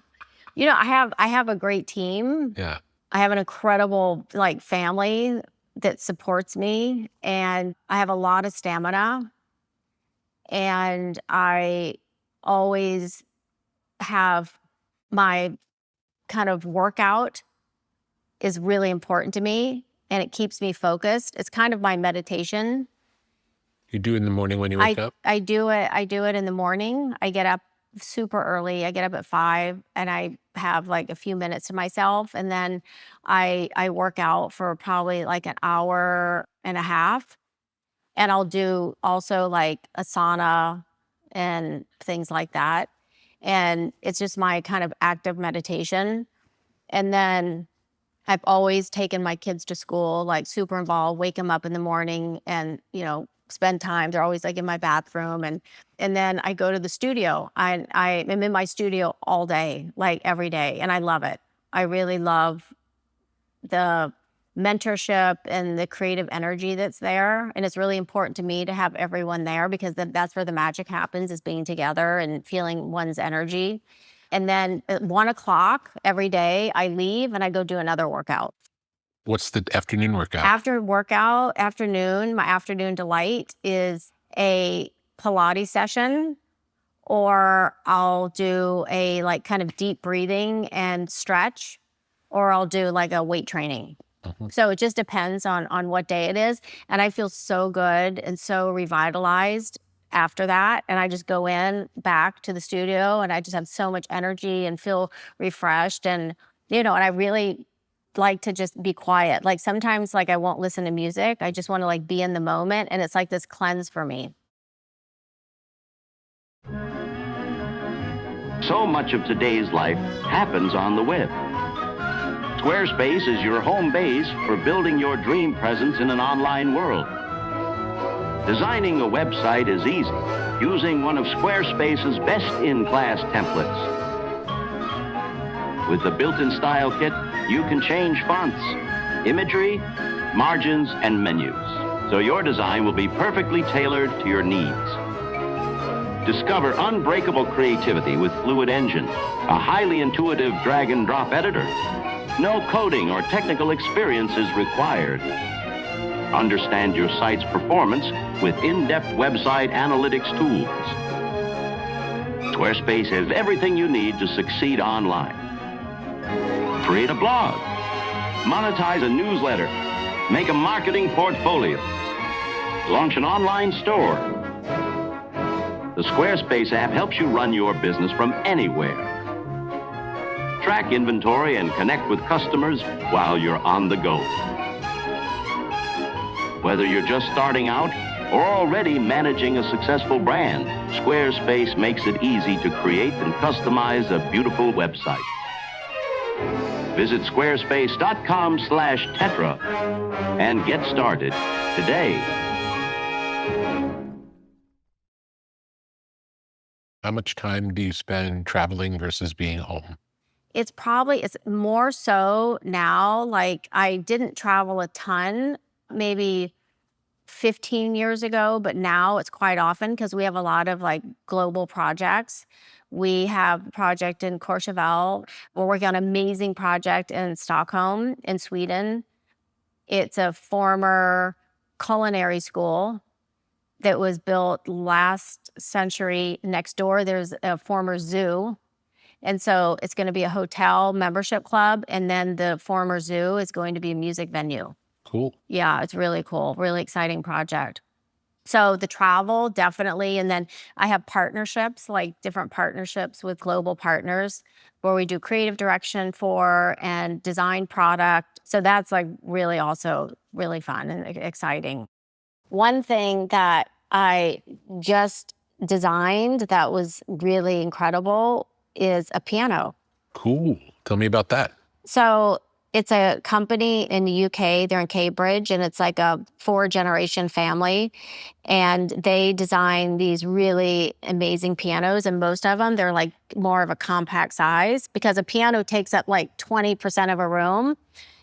have a great team. Yeah. I have an incredible like family that supports me, and I have a lot of stamina, and I always have my kind of workout is really important to me, and it keeps me focused. It's kind of my meditation. You do it in the morning when you wake up? I do it in the morning. I get up super early. I get up at 5 and I have like a few minutes to myself. And then I work out for probably like an hour and a half. And I'll do also like a sauna and things like that. And it's just my kind of active meditation. And then I've always taken my kids to school, like super involved, wake them up in the morning and, spend time. They're always like in my bathroom. And then I go to the studio. I am in my studio all day, like every day. And I love it. I really love the mentorship and the creative energy that's there. And it's really important to me to have everyone there, because that's where the magic happens, is being together and feeling one's energy. And then at 1:00 every day, I leave and I go do another workout. What's the afternoon workout? Afternoon, my afternoon delight is a Pilates session, or I'll do a like kind of deep breathing and stretch, or I'll do like a weight training. So it just depends on what day it is. And I feel so good and so revitalized after that. And I just go in back to the studio and I just have so much energy and feel refreshed. And, and I really like to just be quiet. Like sometimes like I won't listen to music. I just want to like be in the moment. And it's like this cleanse for me. So much of today's life happens on the web. Squarespace is your home base for building your dream presence in an online world. Designing a website is easy using one of Squarespace's best-in-class templates. With the built-in style kit, you can change fonts, imagery, margins, and menus, so your design will be perfectly tailored to your needs. Discover unbreakable creativity with Fluid Engine, a highly intuitive drag-and-drop editor. No coding or technical experience is required. Understand your site's performance with in-depth website analytics tools. Squarespace has everything you need to succeed online. Create a blog, monetize a newsletter, make a marketing portfolio, launch an online store. The Squarespace app helps you run your business from anywhere. Track inventory and connect with customers while you're on the go. Whether you're just starting out or already managing a successful brand, Squarespace makes it easy to create and customize a beautiful website. Visit squarespace.com/Tetra and get started today. How much time do you spend traveling versus being home? It's more so now. Like I didn't travel a ton, maybe 15 years ago, but now it's quite often because we have a lot of like global projects. We have a project in Courchevel. We're working on an amazing project in Stockholm, in Sweden. It's a former culinary school that was built last century. Next door, there's a former zoo. And so it's going to be a hotel membership club. And then the former zoo is going to be a music venue. Cool. Yeah, it's really cool. Really exciting project. So the travel, definitely. And then I have partnerships, like different partnerships with global partners where we do creative direction for and design product. So that's like really also really fun and exciting. One thing that I just designed that was really incredible is a piano. Cool. Tell me about that. So it's a company in the UK. They're in Cambridge, and it's like a 4-generation family. And they design these really amazing pianos. And most of them, they're like more of a compact size because a piano takes up like 20% of a room.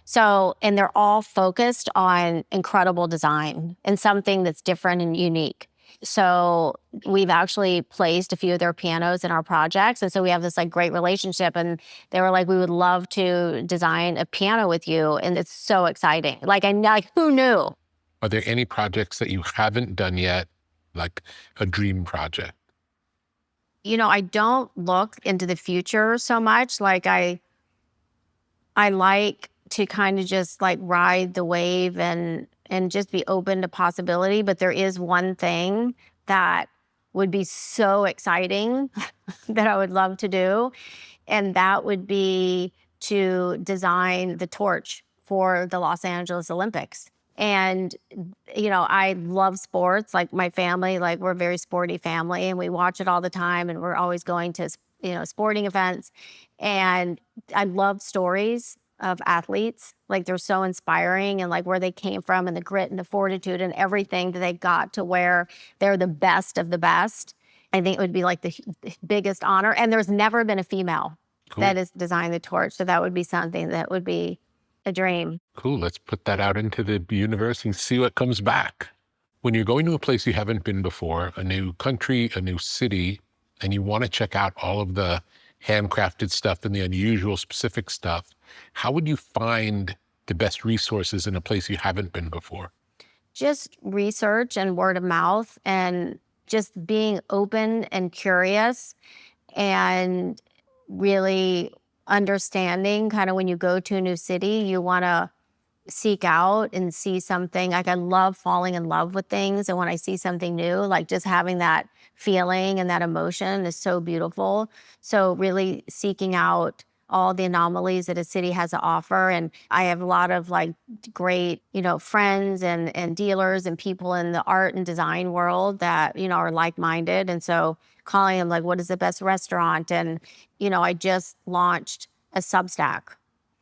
So, and they're all focused on incredible design and something that's different and unique. So we've actually placed a few of their pianos in our projects. And so we have this like great relationship, and they were like, we would love to design a piano with you. And it's so exciting. Like who knew? Are there any projects that you haven't done yet, like a dream project? I don't look into the future so much. Like I like to kind of just like ride the wave and just be open to possibility. But there is one thing that would be so exciting that I would love to do. And that would be to design the torch for the Los Angeles Olympics. And, I love sports. Like my family, like we're a very sporty family, and we watch it all the time, and we're always going to, sporting events. And I love stories of athletes. Like they're so inspiring, and like where they came from and the grit and the fortitude and everything that they got to where they're the best of the best. I think it would be like the biggest honor. And there's never been a female that has designed the torch. So that would be something that would be a dream. Cool. Let's put that out into the universe and see what comes back. When you're going to a place you haven't been before, a new country, a new city, and you want to check out all of the handcrafted stuff and the unusual specific stuff, how would you find the best resources in a place you haven't been before? Just research and word of mouth, and just being open and curious, and really understanding kind of when you go to a new city, you want to seek out and see something. Like I love falling in love with things. And when I see something new, like just having that feeling and that emotion is so beautiful. So really seeking out all the anomalies that a city has to offer. And I have a lot of like great, friends and dealers and people in the art and design world that, are like-minded. And so calling them like, what is the best restaurant? And, I just launched a Substack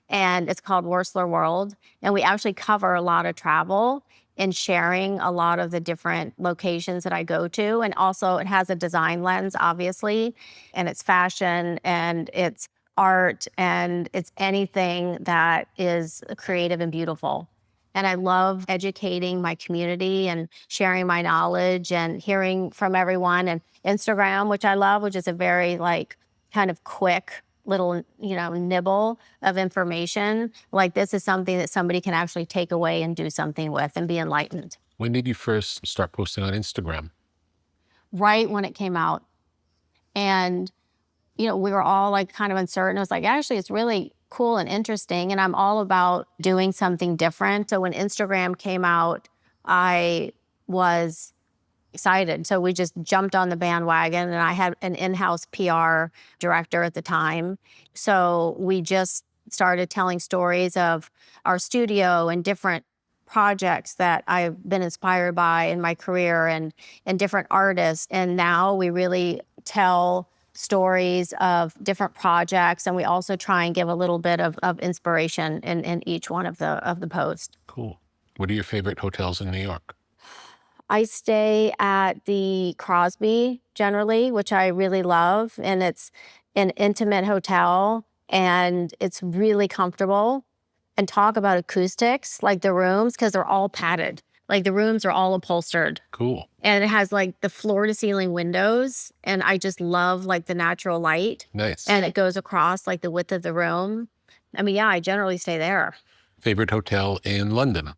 and it's called Wearstler World. And we actually cover a lot of travel and sharing a lot of the different locations that I go to. And also it has a design lens, obviously, and it's fashion and it's art and it's anything that is creative and beautiful. And I love educating my community and sharing my knowledge and hearing from everyone. And Instagram, which I love, which is a very like kind of quick little, nibble of information. Like this is something that somebody can actually take away and do something with and be enlightened. When did you first start posting on Instagram? Right when it came out. And, we were all like kind of uncertain. It was like, actually, it's really cool and interesting. And I'm all about doing something different. So when Instagram came out, I was excited. So we just jumped on the bandwagon and I had an in-house PR director at the time. So we just started telling stories of our studio and different projects that I've been inspired by in my career and different artists. And now we really tell stories of different projects. And we also try and give a little bit of inspiration in each one of the posts. Cool. What are your favorite hotels in New York? I stay at the Crosby generally, which I really love. And it's an intimate hotel and it's really comfortable. And talk about acoustics, like the rooms, because they're all padded. Like the rooms are all upholstered. Cool. And it has like the floor to ceiling windows. And I just love like the natural light. Nice. And it goes across like the width of the room. I mean, yeah, I generally stay there. Favorite hotel in London?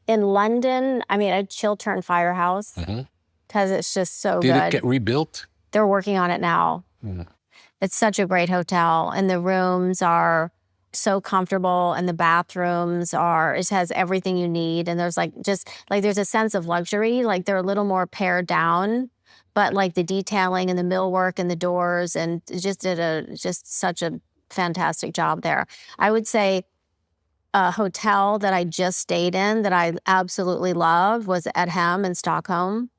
In London, I mean, a Chiltern Firehouse because it's just so good. Did it get rebuilt? They're working on it now. It's such a great hotel. And the rooms are so comfortable and the bathrooms it has everything you need. And there's there's a sense of luxury. Like they're a little more pared down, but like the detailing and the millwork and the doors and just did such a fantastic job there. I would say a hotel that I just stayed in that I absolutely loved was Edham in Stockholm.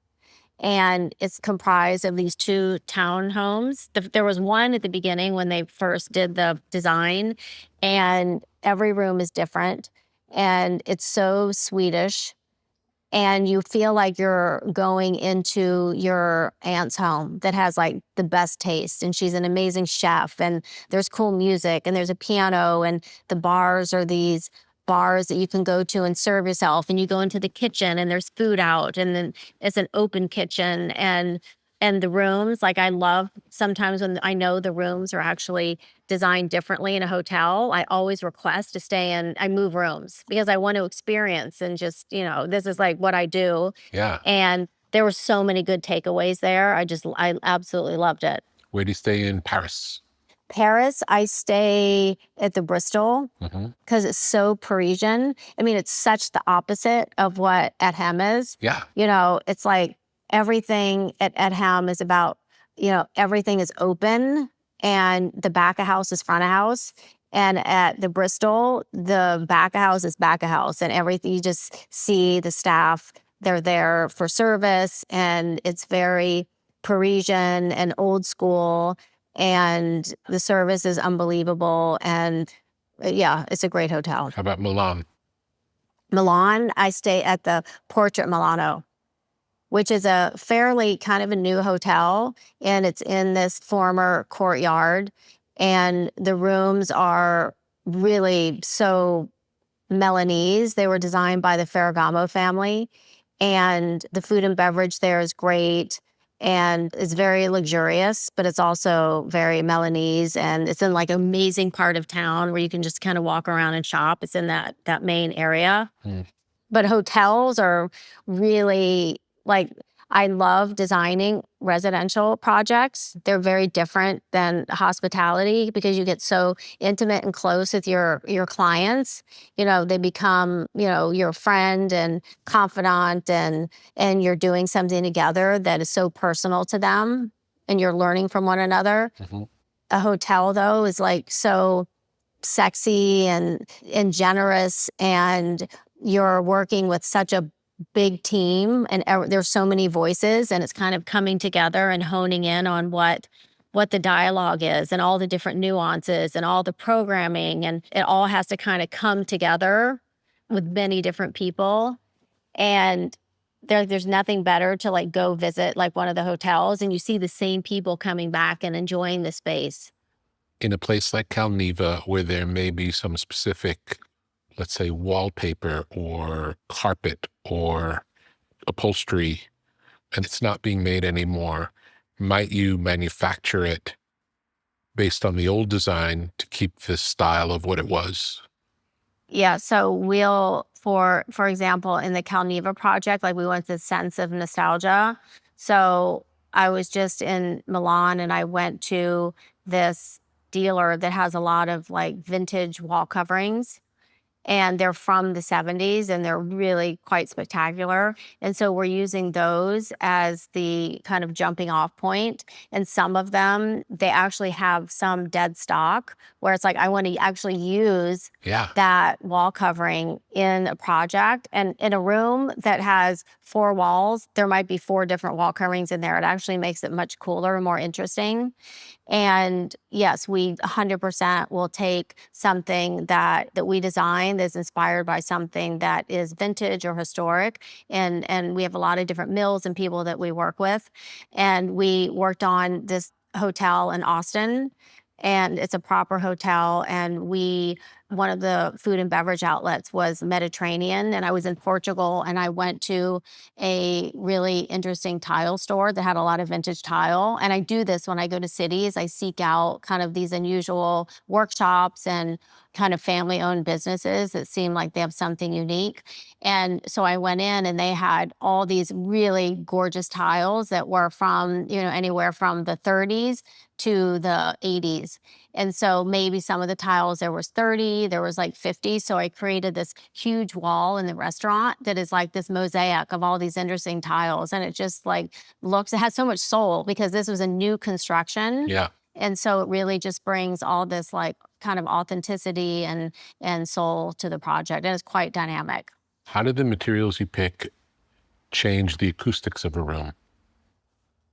And it's comprised of these 2 townhomes. There was one at the beginning when they first did the design, and every room is different. And it's so Swedish. And you feel like you're going into your aunt's home that has like the best taste. And she's an amazing chef. And there's cool music and there's a piano. And the bars are these bars that you can go to and serve yourself, and you go into the kitchen and there's food out, and then it's an open kitchen and the rooms, like I love sometimes when I know the rooms are actually designed differently in a hotel, I always request to stay in, I move rooms because I want to experience and just, this is like what I do. Yeah. And there were so many good takeaways there. I absolutely loved it. Where do you stay in Paris? Paris, I stay at the Bristol because it's so Parisian. I mean, it's such the opposite of what Edham is. Yeah. It's like everything at Edham is about, everything is open and the back of house is front of house. And at the Bristol, the back of house is back of house and everything. You just see the staff, they're there for service and it's very Parisian and old school. And the service is unbelievable. And yeah, it's a great hotel. How about Milan? Milan, I stay at the Portrait Milano, which is a fairly kind of a new hotel. And it's in this former courtyard. And the rooms are really so Milanese. They were designed by the Ferragamo family. And the food and beverage there is great. And it's very luxurious, but it's also very Milanese. And it's in like an amazing part of town where you can just kind of walk around and shop. It's in that main area. But hotels are really like, I love designing residential projects. They're very different than hospitality because you get so intimate and close with your clients. They become, your friend and confidant, and you're doing something together that is so personal to them and you're learning from one another. Mm-hmm. A hotel, though, is like so sexy and generous, and you're working with such a big team, and there's so many voices, and it's kind of coming together and honing in on what the dialogue is and all the different nuances and all the programming, and it all has to kind of come together with many different people. And there's nothing better to like go visit like one of the hotels and you see the same people coming back and enjoying the space. In a place like Neva, where there may be some specific, let's say, wallpaper or carpet or upholstery, and it's not being made anymore, might you manufacture it based on the old design to keep the style of what it was? Yeah, so we'll, for example, in the Neva project, like we want this sense of nostalgia. So I was just in Milan and I went to this dealer that has a lot of like vintage wall coverings, and they're from the 70s and they're really quite spectacular. And so we're using those as the kind of jumping off point. And some of them, they actually have some dead stock where it's like, I want to actually use that wall covering in a project. And in a room that has 4 walls, there might be 4 different wall coverings in there. It actually makes it much cooler and more interesting. And yes, we 100% will take something that we design that's inspired by something that is vintage or historic. And we have a lot of different mills and people that we work with. And we worked on this hotel in Austin, and it's a proper hotel. And one of the food and beverage outlets was Mediterranean. And I was in Portugal and I went to a really interesting tile store that had a lot of vintage tile. And I do this when I go to cities. I seek out kind of these unusual workshops and kind of family-owned businesses that seem like they have something unique. And so I went in and they had all these really gorgeous tiles that were from, anywhere from the 30s to the 80s. And so maybe some of the tiles, there was 30, there was like 50. So I created this huge wall in the restaurant that is like this mosaic of all these interesting tiles. And it just like it has so much soul because this was a new construction. Yeah. And so it really just brings all this like kind of authenticity and soul to the project. And it's quite dynamic. How do the materials you pick change the acoustics of a room?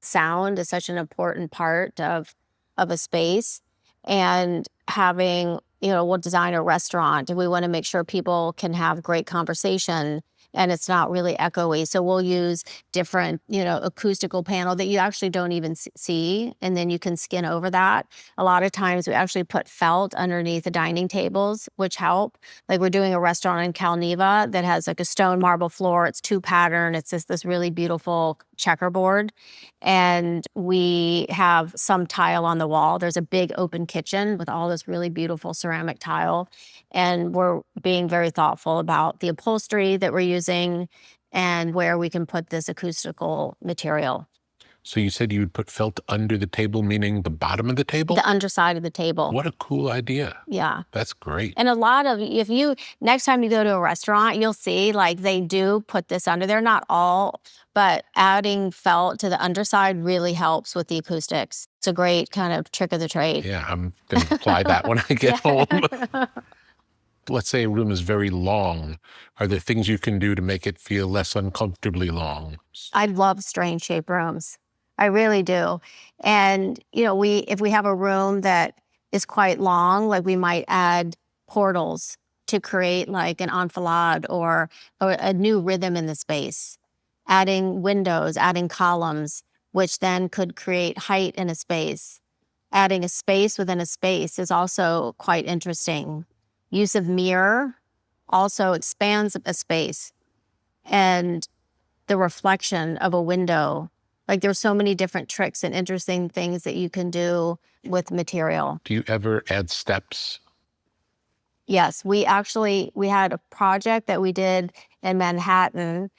Sound is such an important part of a space. And having, we'll design a restaurant and we want to make sure people can have great conversation and it's not really echoey. So we'll use different, acoustical panel that you actually don't even see. And then you can skin over that. A lot of times we actually put felt underneath the dining tables, which help. Like we're doing a restaurant in Neva that has like a stone marble floor. It's 2 pattern. It's just this really beautiful checkerboard. And we have some tile on the wall. There's a big open kitchen with all this really beautiful ceramic tile. And we're being very thoughtful about the upholstery that we're using and where we can put this acoustical material. So you said you would put felt under the table, meaning the bottom of the table? The underside of the table. What a cool idea. Yeah. That's great. And a lot of, next time you go to a restaurant, you'll see like they do put this under there, not all, but adding felt to the underside really helps with the acoustics. It's a great kind of trick of the trade. Yeah, I'm going to apply that when I get home. Let's say a room is very long. Are there things you can do to make it feel less uncomfortably long? I love strange shaped rooms. I really do. And, if we have a room that is quite long, like we might add portals to create like an enfilade or a new rhythm in the space. Adding windows, adding columns, which then could create height in a space. Adding a space within a space is also quite interesting. Use of mirror also expands a space. And the reflection of a window. Like there's so many different tricks and interesting things that you can do with material. Do you ever add steps? Yes, we had a project that we did in Manhattan,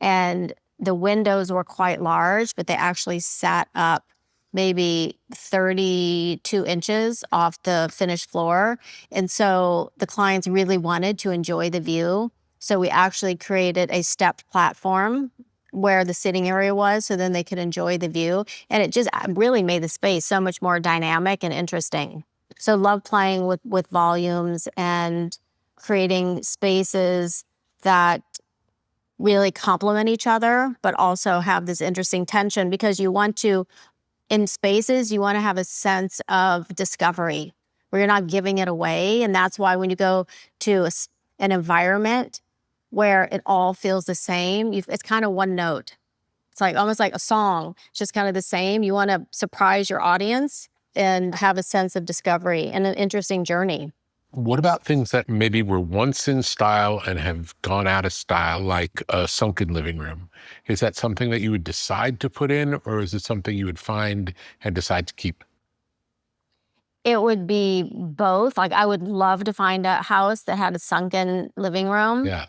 and the windows were quite large, but they actually sat up maybe 32 inches off the finished floor. And so the clients really wanted to enjoy the view. So we actually created a stepped platform where the sitting area was, so then they could enjoy the view. And it just really made the space so much more dynamic and interesting. So love playing with volumes and creating spaces that really complement each other, but also have this interesting tension, because you want to, in spaces, you want to have a sense of discovery where you're not giving it away. And that's why when you go to an environment where it all feels the same, it's kind of one note. It's like almost like a song, it's just kind of the same. You want to surprise your audience and have a sense of discovery and an interesting journey. What about things that maybe were once in style and have gone out of style, like a sunken living room? Is that something that you would decide to put in, or is it something you would find and decide to keep? It would be both. Like, I would love to find a house that had a sunken living room. Yeah.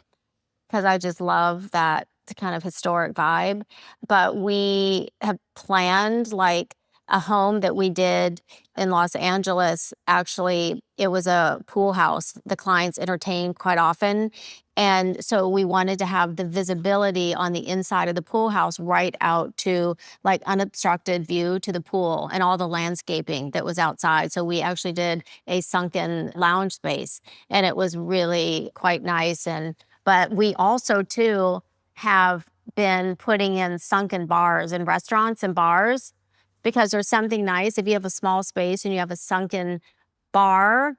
Because I just love that kind of historic vibe. But we have planned like a home that we did in Los Angeles. Actually, it was a pool house. The clients entertained quite often. And so we wanted to have the visibility on the inside of the pool house right out to like unobstructed view to the pool and all the landscaping that was outside. So we actually did a sunken lounge space, and it was really quite nice. But we also, too, have been putting in sunken bars in restaurants and bars, because there's something nice. If you have a small space and you have a sunken bar,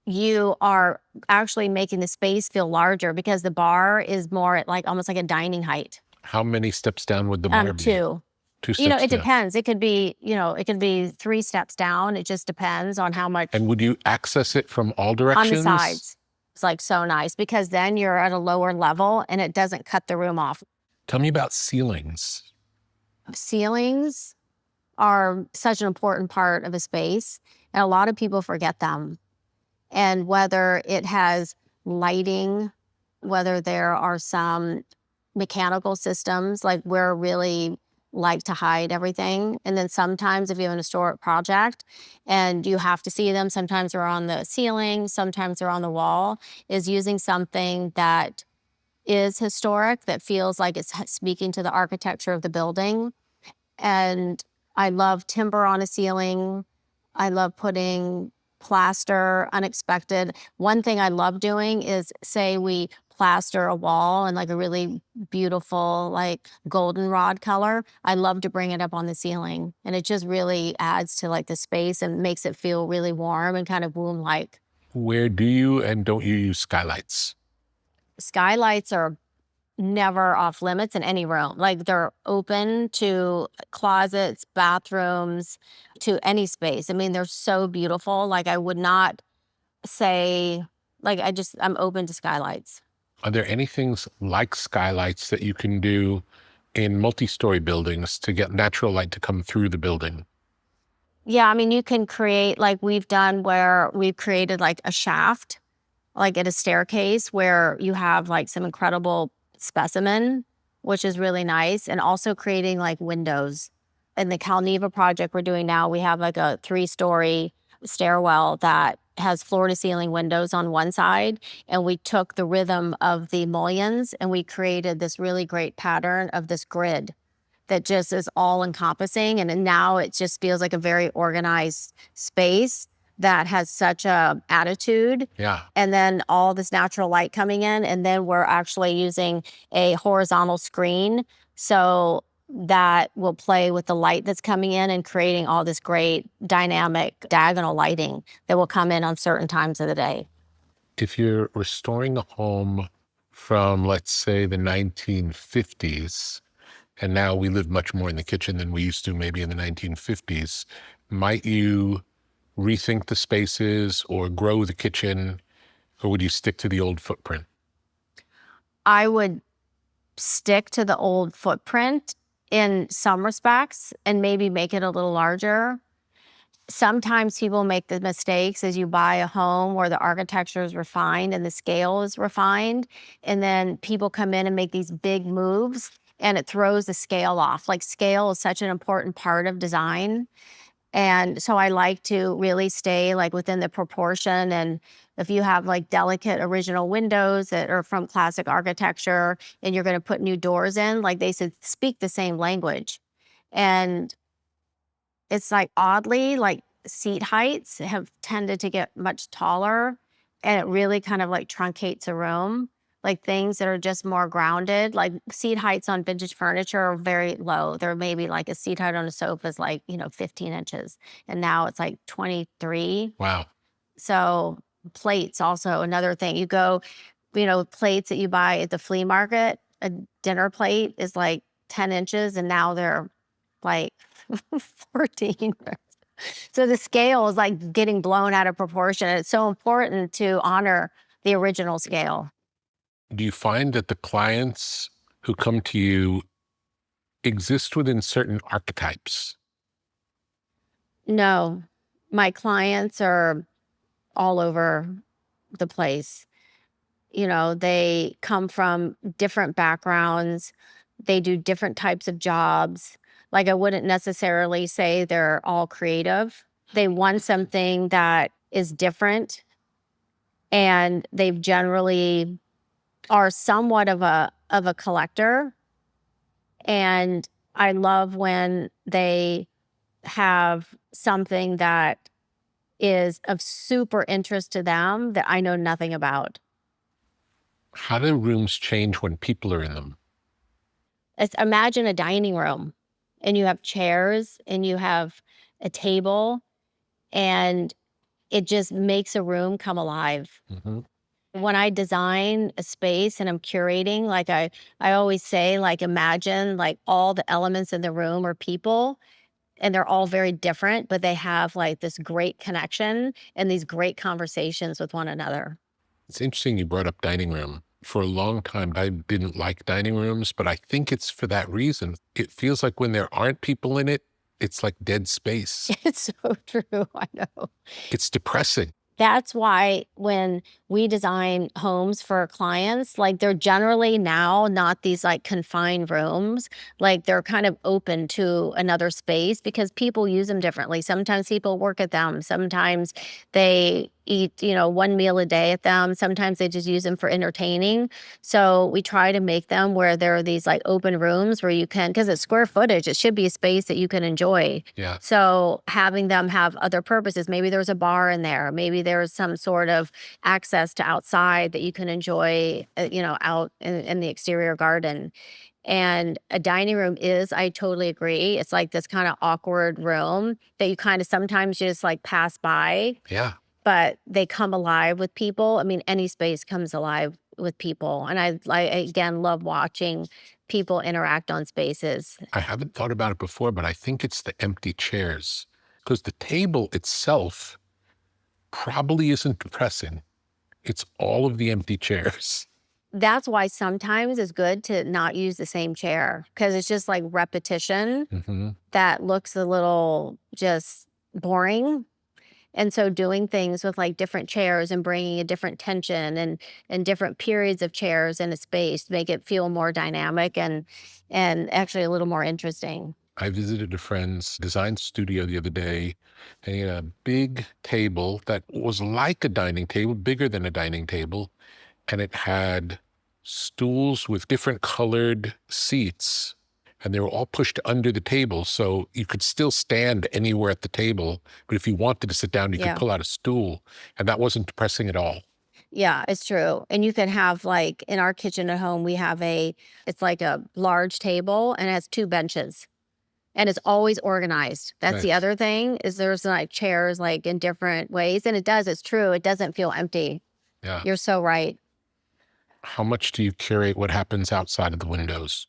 you are actually making the space feel larger, because the bar is more at like almost like a dining height. How many steps down would the bar be? Two. Two steps It down. depends. It could be, it could be 3 steps down. It just depends on how much. And would you access it from all directions? On the sides. It's like so nice, because then you're at a lower level and it doesn't cut the room off. Tell me about ceilings. Ceilings are such an important part of a space, and a lot of people forget them. And whether it has lighting, whether there are some mechanical systems, like we're really like to hide everything. And then sometimes if you have an historic project and you have to see them, sometimes they're on the ceiling, sometimes they're on the wall, is using something that is historic, that feels like it's speaking to the architecture of the building. And I love timber on a ceiling. I love putting plaster, unexpected. One thing I love doing is, say we plaster a wall in like a really beautiful like goldenrod color. I love to bring it up on the ceiling, and it just really adds to like the space and makes it feel really warm and kind of womb-like. Where do you and don't you use skylights? Skylights are never off limits in any room. Like, they're open to closets, bathrooms, to any space. I mean, they're so beautiful. Like, I would not say, like, I'm open to skylights. Are there any things like skylights that you can do in multi-story buildings to get natural light to come through the building? Yeah, I mean, you can create, like we've done, where we've created like a shaft, like at a staircase, where you have like some incredible specimen, which is really nice, and also creating like windows. In the Neva project we're doing now, we have like a 3-story stairwell that has floor-to-ceiling windows on one side, and we took the rhythm of the mullions and we created this really great pattern of this grid that just is all-encompassing, and now it just feels like a very organized space that has such a attitude. Yeah. And then all this natural light coming in, and then we're actually using a horizontal screen so that will play with the light that's coming in and creating all this great dynamic diagonal lighting that will come in on certain times of the day. If you're restoring a home from, let's say, the 1950s, and now we live much more in the kitchen than we used to maybe in the 1950s, might you rethink the spaces or grow the kitchen, or would you stick to the old footprint? I would stick to the old footprint in some respects and maybe make it a little larger. Sometimes people make the mistakes as you buy a home where the architecture is refined and the scale is refined, and then people come in and make these big moves, and it throws the scale off. Like scale is such an important part of design. And so I like to really stay like within the proportion. And if you have like delicate original windows that are from classic architecture and you're going to put new doors in, like they should speak the same language. And it's like oddly, like seat heights have tended to get much taller, and it really kind of like truncates a room. Like things that are just more grounded, like seat heights on vintage furniture are very low. They're maybe like a seat height on a sofa is like, 15 inches. And now it's like 23. Wow. So plates also another thing. You go, plates that you buy at the flea market, a dinner plate is like 10 inches and now they're like 14. So the scale is like getting blown out of proportion. It's so important to honor the original scale. Do you find that the clients who come to you exist within certain archetypes? No, my clients are all over the place. They come from different backgrounds. They do different types of jobs. Like I wouldn't necessarily say they're all creative. They want something that is different, and they've generally are somewhat of a collector. And I love when they have something that is of super interest to them that I know nothing about. How do rooms change when people are in them? Imagine a dining room and you have chairs and you have a table, and it just makes a room come alive. Mm-hmm. When I design a space and I'm curating, like I always say, like imagine like all the elements in the room are people, and they're all very different, but they have like this great connection and these great conversations with one another. It's interesting you brought up dining room. For a long time, I didn't like dining rooms, but I think it's for that reason. It feels like when there aren't people in it, it's like dead space. It's so true. I know. It's depressing. That's why when we design homes for clients, like they're generally now not these like confined rooms, like they're kind of open to another space because people use them differently. Sometimes people work at them. Sometimes they eat, one meal a day at them. Sometimes they just use them for entertaining. So we try to make them where there are these like open rooms where you can, because it's square footage, it should be a space that you can enjoy. Yeah. So having them have other purposes, maybe there's a bar in there, maybe there's some sort of access to outside that you can enjoy, out in the exterior garden. And a dining room I totally agree. It's like this kind of awkward room that you kind of sometimes just like pass by. Yeah. But they come alive with people. I mean, any space comes alive with people. And I again, love watching people interact on spaces. I haven't thought about it before, but I think it's the empty chairs, because the table itself probably isn't depressing. It's all of the empty chairs. That's why sometimes it's good to not use the same chair, because it's just like repetition Mm-hmm. that looks a little just boring. And so doing things with like different chairs and bringing a different tension and different periods of chairs in a space make it feel more dynamic and actually a little more interesting. I visited a friend's design studio the other day, and he had a big table that was like a dining table, bigger than a dining table, and it had stools with different colored seats, and they were all pushed under the table, so you could still stand anywhere at the table, but if you wanted to sit down, you could pull out a stool, and that wasn't depressing at all. Yeah, it's true. And you can have like in our kitchen at home, we have it's like a large table and it has 2 benches. And it's always organized. That's the Nice. other thing, is there's like chairs like in different ways. And it's true. It doesn't feel empty. Yeah. You're so right. How much do you curate what happens outside of the windows?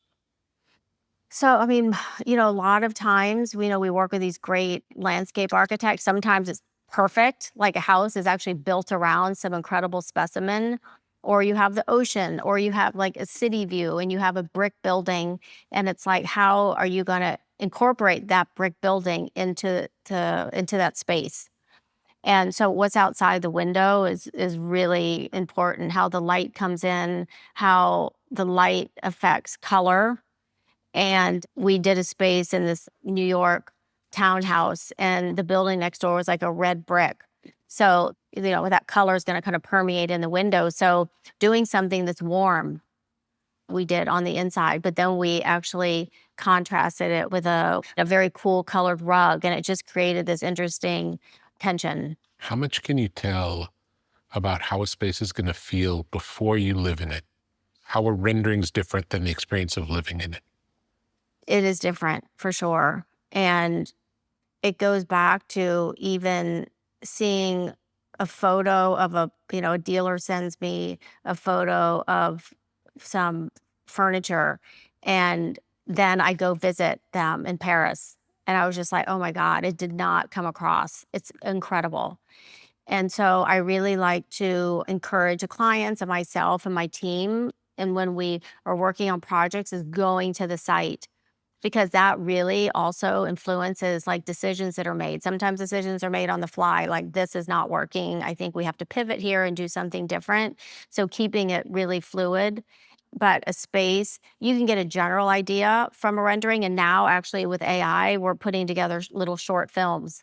So, I mean, a lot of times, we work with these great landscape architects. Sometimes it's perfect, like a house is actually built around some incredible specimen, or you have the ocean, or you have like a city view and you have a brick building. And it's like, how are you going to incorporate that brick building into that space? And so what's outside the window is really important, how the light comes in, how the light affects color. And we did a space in this New York townhouse, and the building next door was like a red brick. So, that color is going to kind of permeate in the window. So doing something that's warm, we did on the inside, but then we actually contrasted it with a very cool colored rug, and it just created this interesting tension. How much can you tell about how a space is going to feel before you live in it? How a rendering is different than the experience of living in it? It is different for sure. And it goes back to even seeing a photo of a dealer sends me a photo of some furniture, and then I go visit them in Paris. And I was just like, oh my God, it did not come across. It's incredible. And so I really like to encourage the clients and myself and my team, and when we are working on projects, is going to the site, because that really also influences like decisions that are made. Sometimes decisions are made on the fly, like this is not working. I think we have to pivot here and do something different. So keeping it really fluid. But a space, you can get a general idea from a rendering. And now actually with AI, we're putting together little short films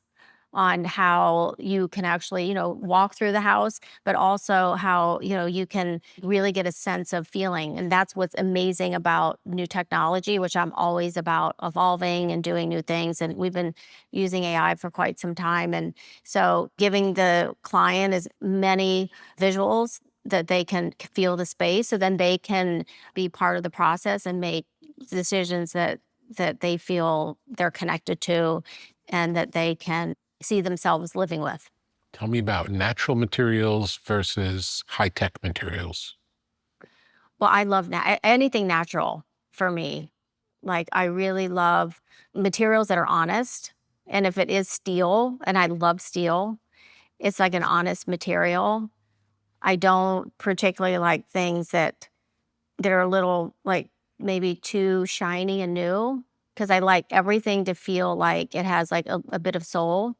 on how you can actually, walk through the house, but also how, you can really get a sense of feeling. And that's what's amazing about new technology, which I'm always about evolving and doing new things. And we've been using AI for quite some time. And so giving the client as many visuals that they can feel the space, so then they can be part of the process and make decisions that they feel they're connected to and that they can see themselves living with. Tell me about natural materials versus high-tech materials. Well, I love anything natural for me. Like, I really love materials that are honest. And if it is steel, and I love steel, it's like an honest material. I don't particularly like things that are a little like maybe too shiny and new, because I like everything to feel like it has like a bit of soul.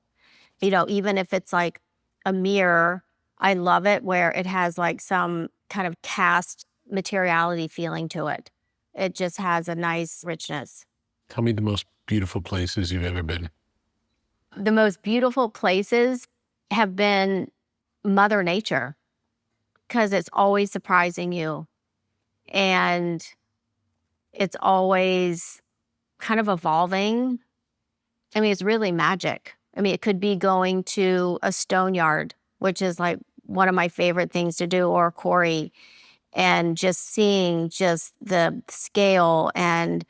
Even if it's like a mirror, I love it where it has like some kind of cast materiality feeling to it. It just has a nice richness. Tell me the most beautiful places you've ever been. The most beautiful places have been Mother Nature, because it's always surprising you. And it's always kind of evolving. I mean, it's really magic. I mean, it could be going to a stone yard, which is like one of my favorite things to do, or a quarry, and just seeing just the scale and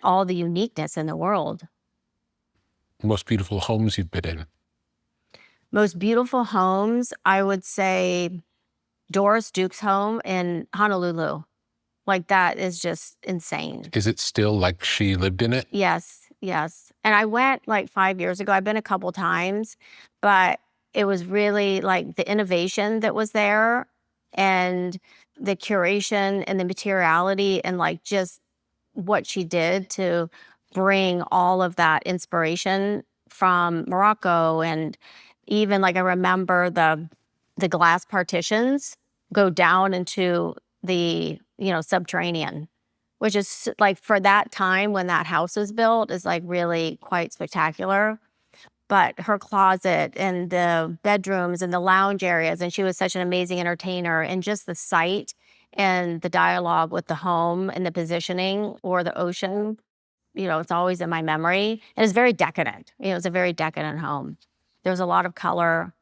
all the uniqueness in the world. Most beautiful homes you've been in. Most beautiful homes, I would say Doris Duke's home in Honolulu. Like, that is just insane. Is it still like she lived in it? Yes. And I went like 5 years ago. I've been a couple times, but it was really like the innovation that was there, and the curation and the materiality, and like just what she did to bring all of that inspiration from Morocco. And even like I remember the glass partitions go down into the subterranean, which is like, for that time when that house was built, is like really quite spectacular. But her closet and the bedrooms and the lounge areas, and she was such an amazing entertainer, and just the site and the dialogue with the home and the positioning, or the ocean, it's always in my memory. And it's very decadent. It's a very decadent home. There's a lot of color.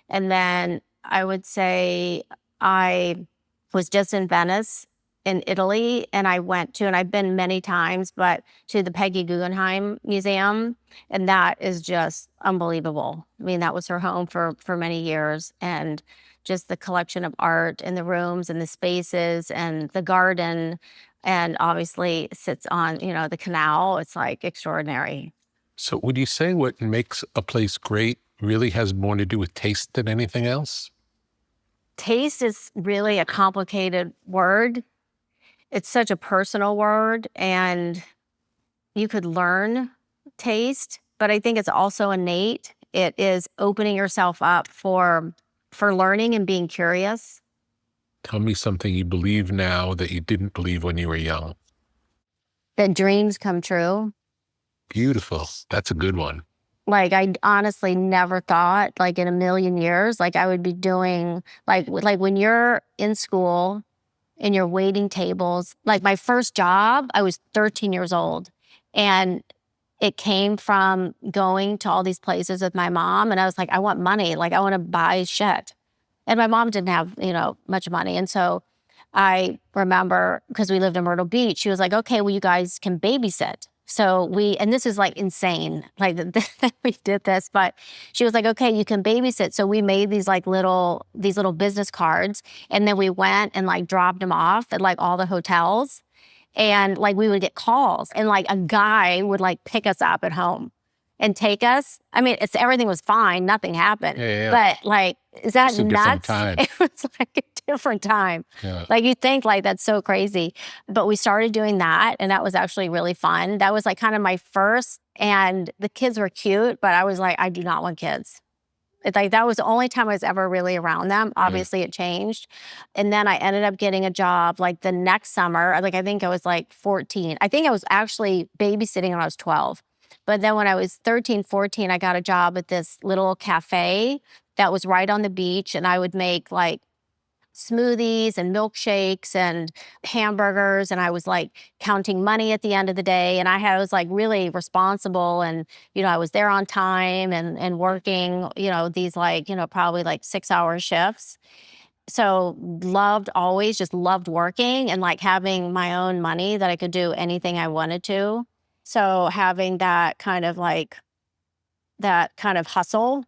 And then I would say I was just in Venice in Italy, and I went to, and I've been many times, but to the Peggy Guggenheim Museum, and that is just unbelievable. I mean, that was her home for many years, and just the collection of art in the rooms and the spaces and the garden, and obviously sits on, the canal. It's like extraordinary. So would you say what makes a place great really has more to do with taste than anything else? Taste is really a complicated word. It's such a personal word, and you could learn taste, but I think it's also innate. It is opening yourself up for learning and being curious. Tell me something you believe now that you didn't believe when you were young. that dreams come true. Beautiful. That's a good one. Like, I honestly never thought, like, in a million years, like, I would be doing, like when you're in school and you're waiting tables. Like, my first job, I was 13 years old. And it came from going to all these places with my mom. And I was like, I want money. Like, I want to buy shit. And my mom didn't have, much money. And so I remember, because we lived in Myrtle Beach, she was like, okay, well, you guys can babysit. So and this is like insane, like that we did this, but she was like, okay, you can babysit. So we made these little business cards, and then we went and like dropped them off at like all the hotels, and like we would get calls, and like a guy would like pick us up at home and take us. I mean, everything was fine, nothing happened. Yeah. But like, is that It's a nuts? different time. It was like a different time. Yeah. Like, you think like that's so crazy. But we started doing that, and that was actually really fun. That was like kind of my first, and the kids were cute, but I was like, I do not want kids. It's like, that was the only time I was ever really around them. Obviously it changed. And then I ended up getting a job like the next summer. Like, I think I was like 14. I think I was actually babysitting when I was 12. But then when I was 13, 14, I got a job at this little cafe that was right on the beach. And I would make like smoothies and milkshakes and hamburgers. And I was like counting money at the end of the day. And I was like really responsible. And, I was there on time and working, these like, probably like 6-hour shifts. So always just loved working and like having my own money that I could do anything I wanted to. So having that kind of hustle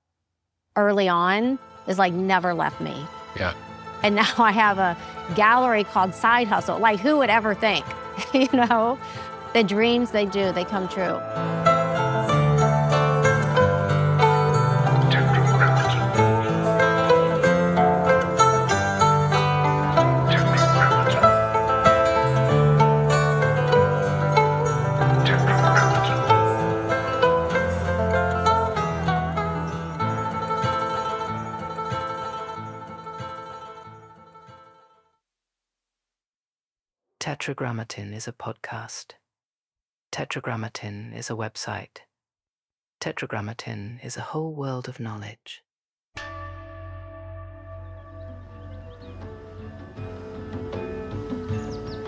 early on is like never left me. Yeah. And now I have a gallery called Side Hustle. Like, who would ever think, the dreams they come true. Tetragrammaton is a podcast. Tetragrammaton is a website. Tetragrammaton is a whole world of knowledge.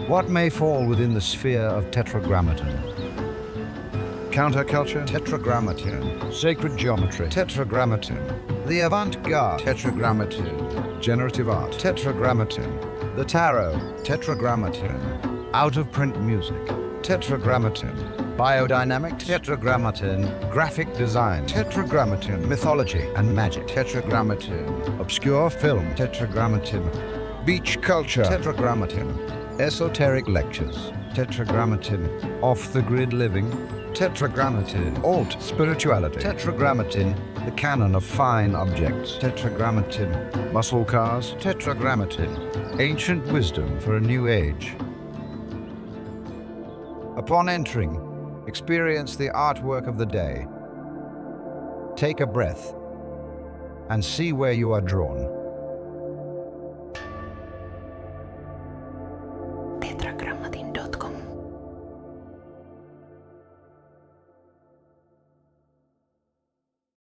What may fall within the sphere of Tetragrammaton? Counterculture? Tetragrammaton. Sacred geometry? Tetragrammaton. The avant-garde? Tetragrammaton. Generative art? Tetragrammaton. The tarot? Tetragrammaton. Out-of-print music? Tetragrammaton. Biodynamics? Tetragrammaton. Graphic design? Tetragrammaton. Mythology and magic? Tetragrammaton. Obscure film? Tetragrammaton. Beach culture? Tetragrammaton. Esoteric lectures? Tetragrammaton. Off-the-grid living? Tetragrammaton. Alt spirituality? Tetragrammaton. The canon of fine objects? Tetragrammaton. Muscle cars? Tetragrammaton. Ancient wisdom for a new age. Upon entering, experience the artwork of the day. Take a breath and see where you are drawn. Tetragrammaton.com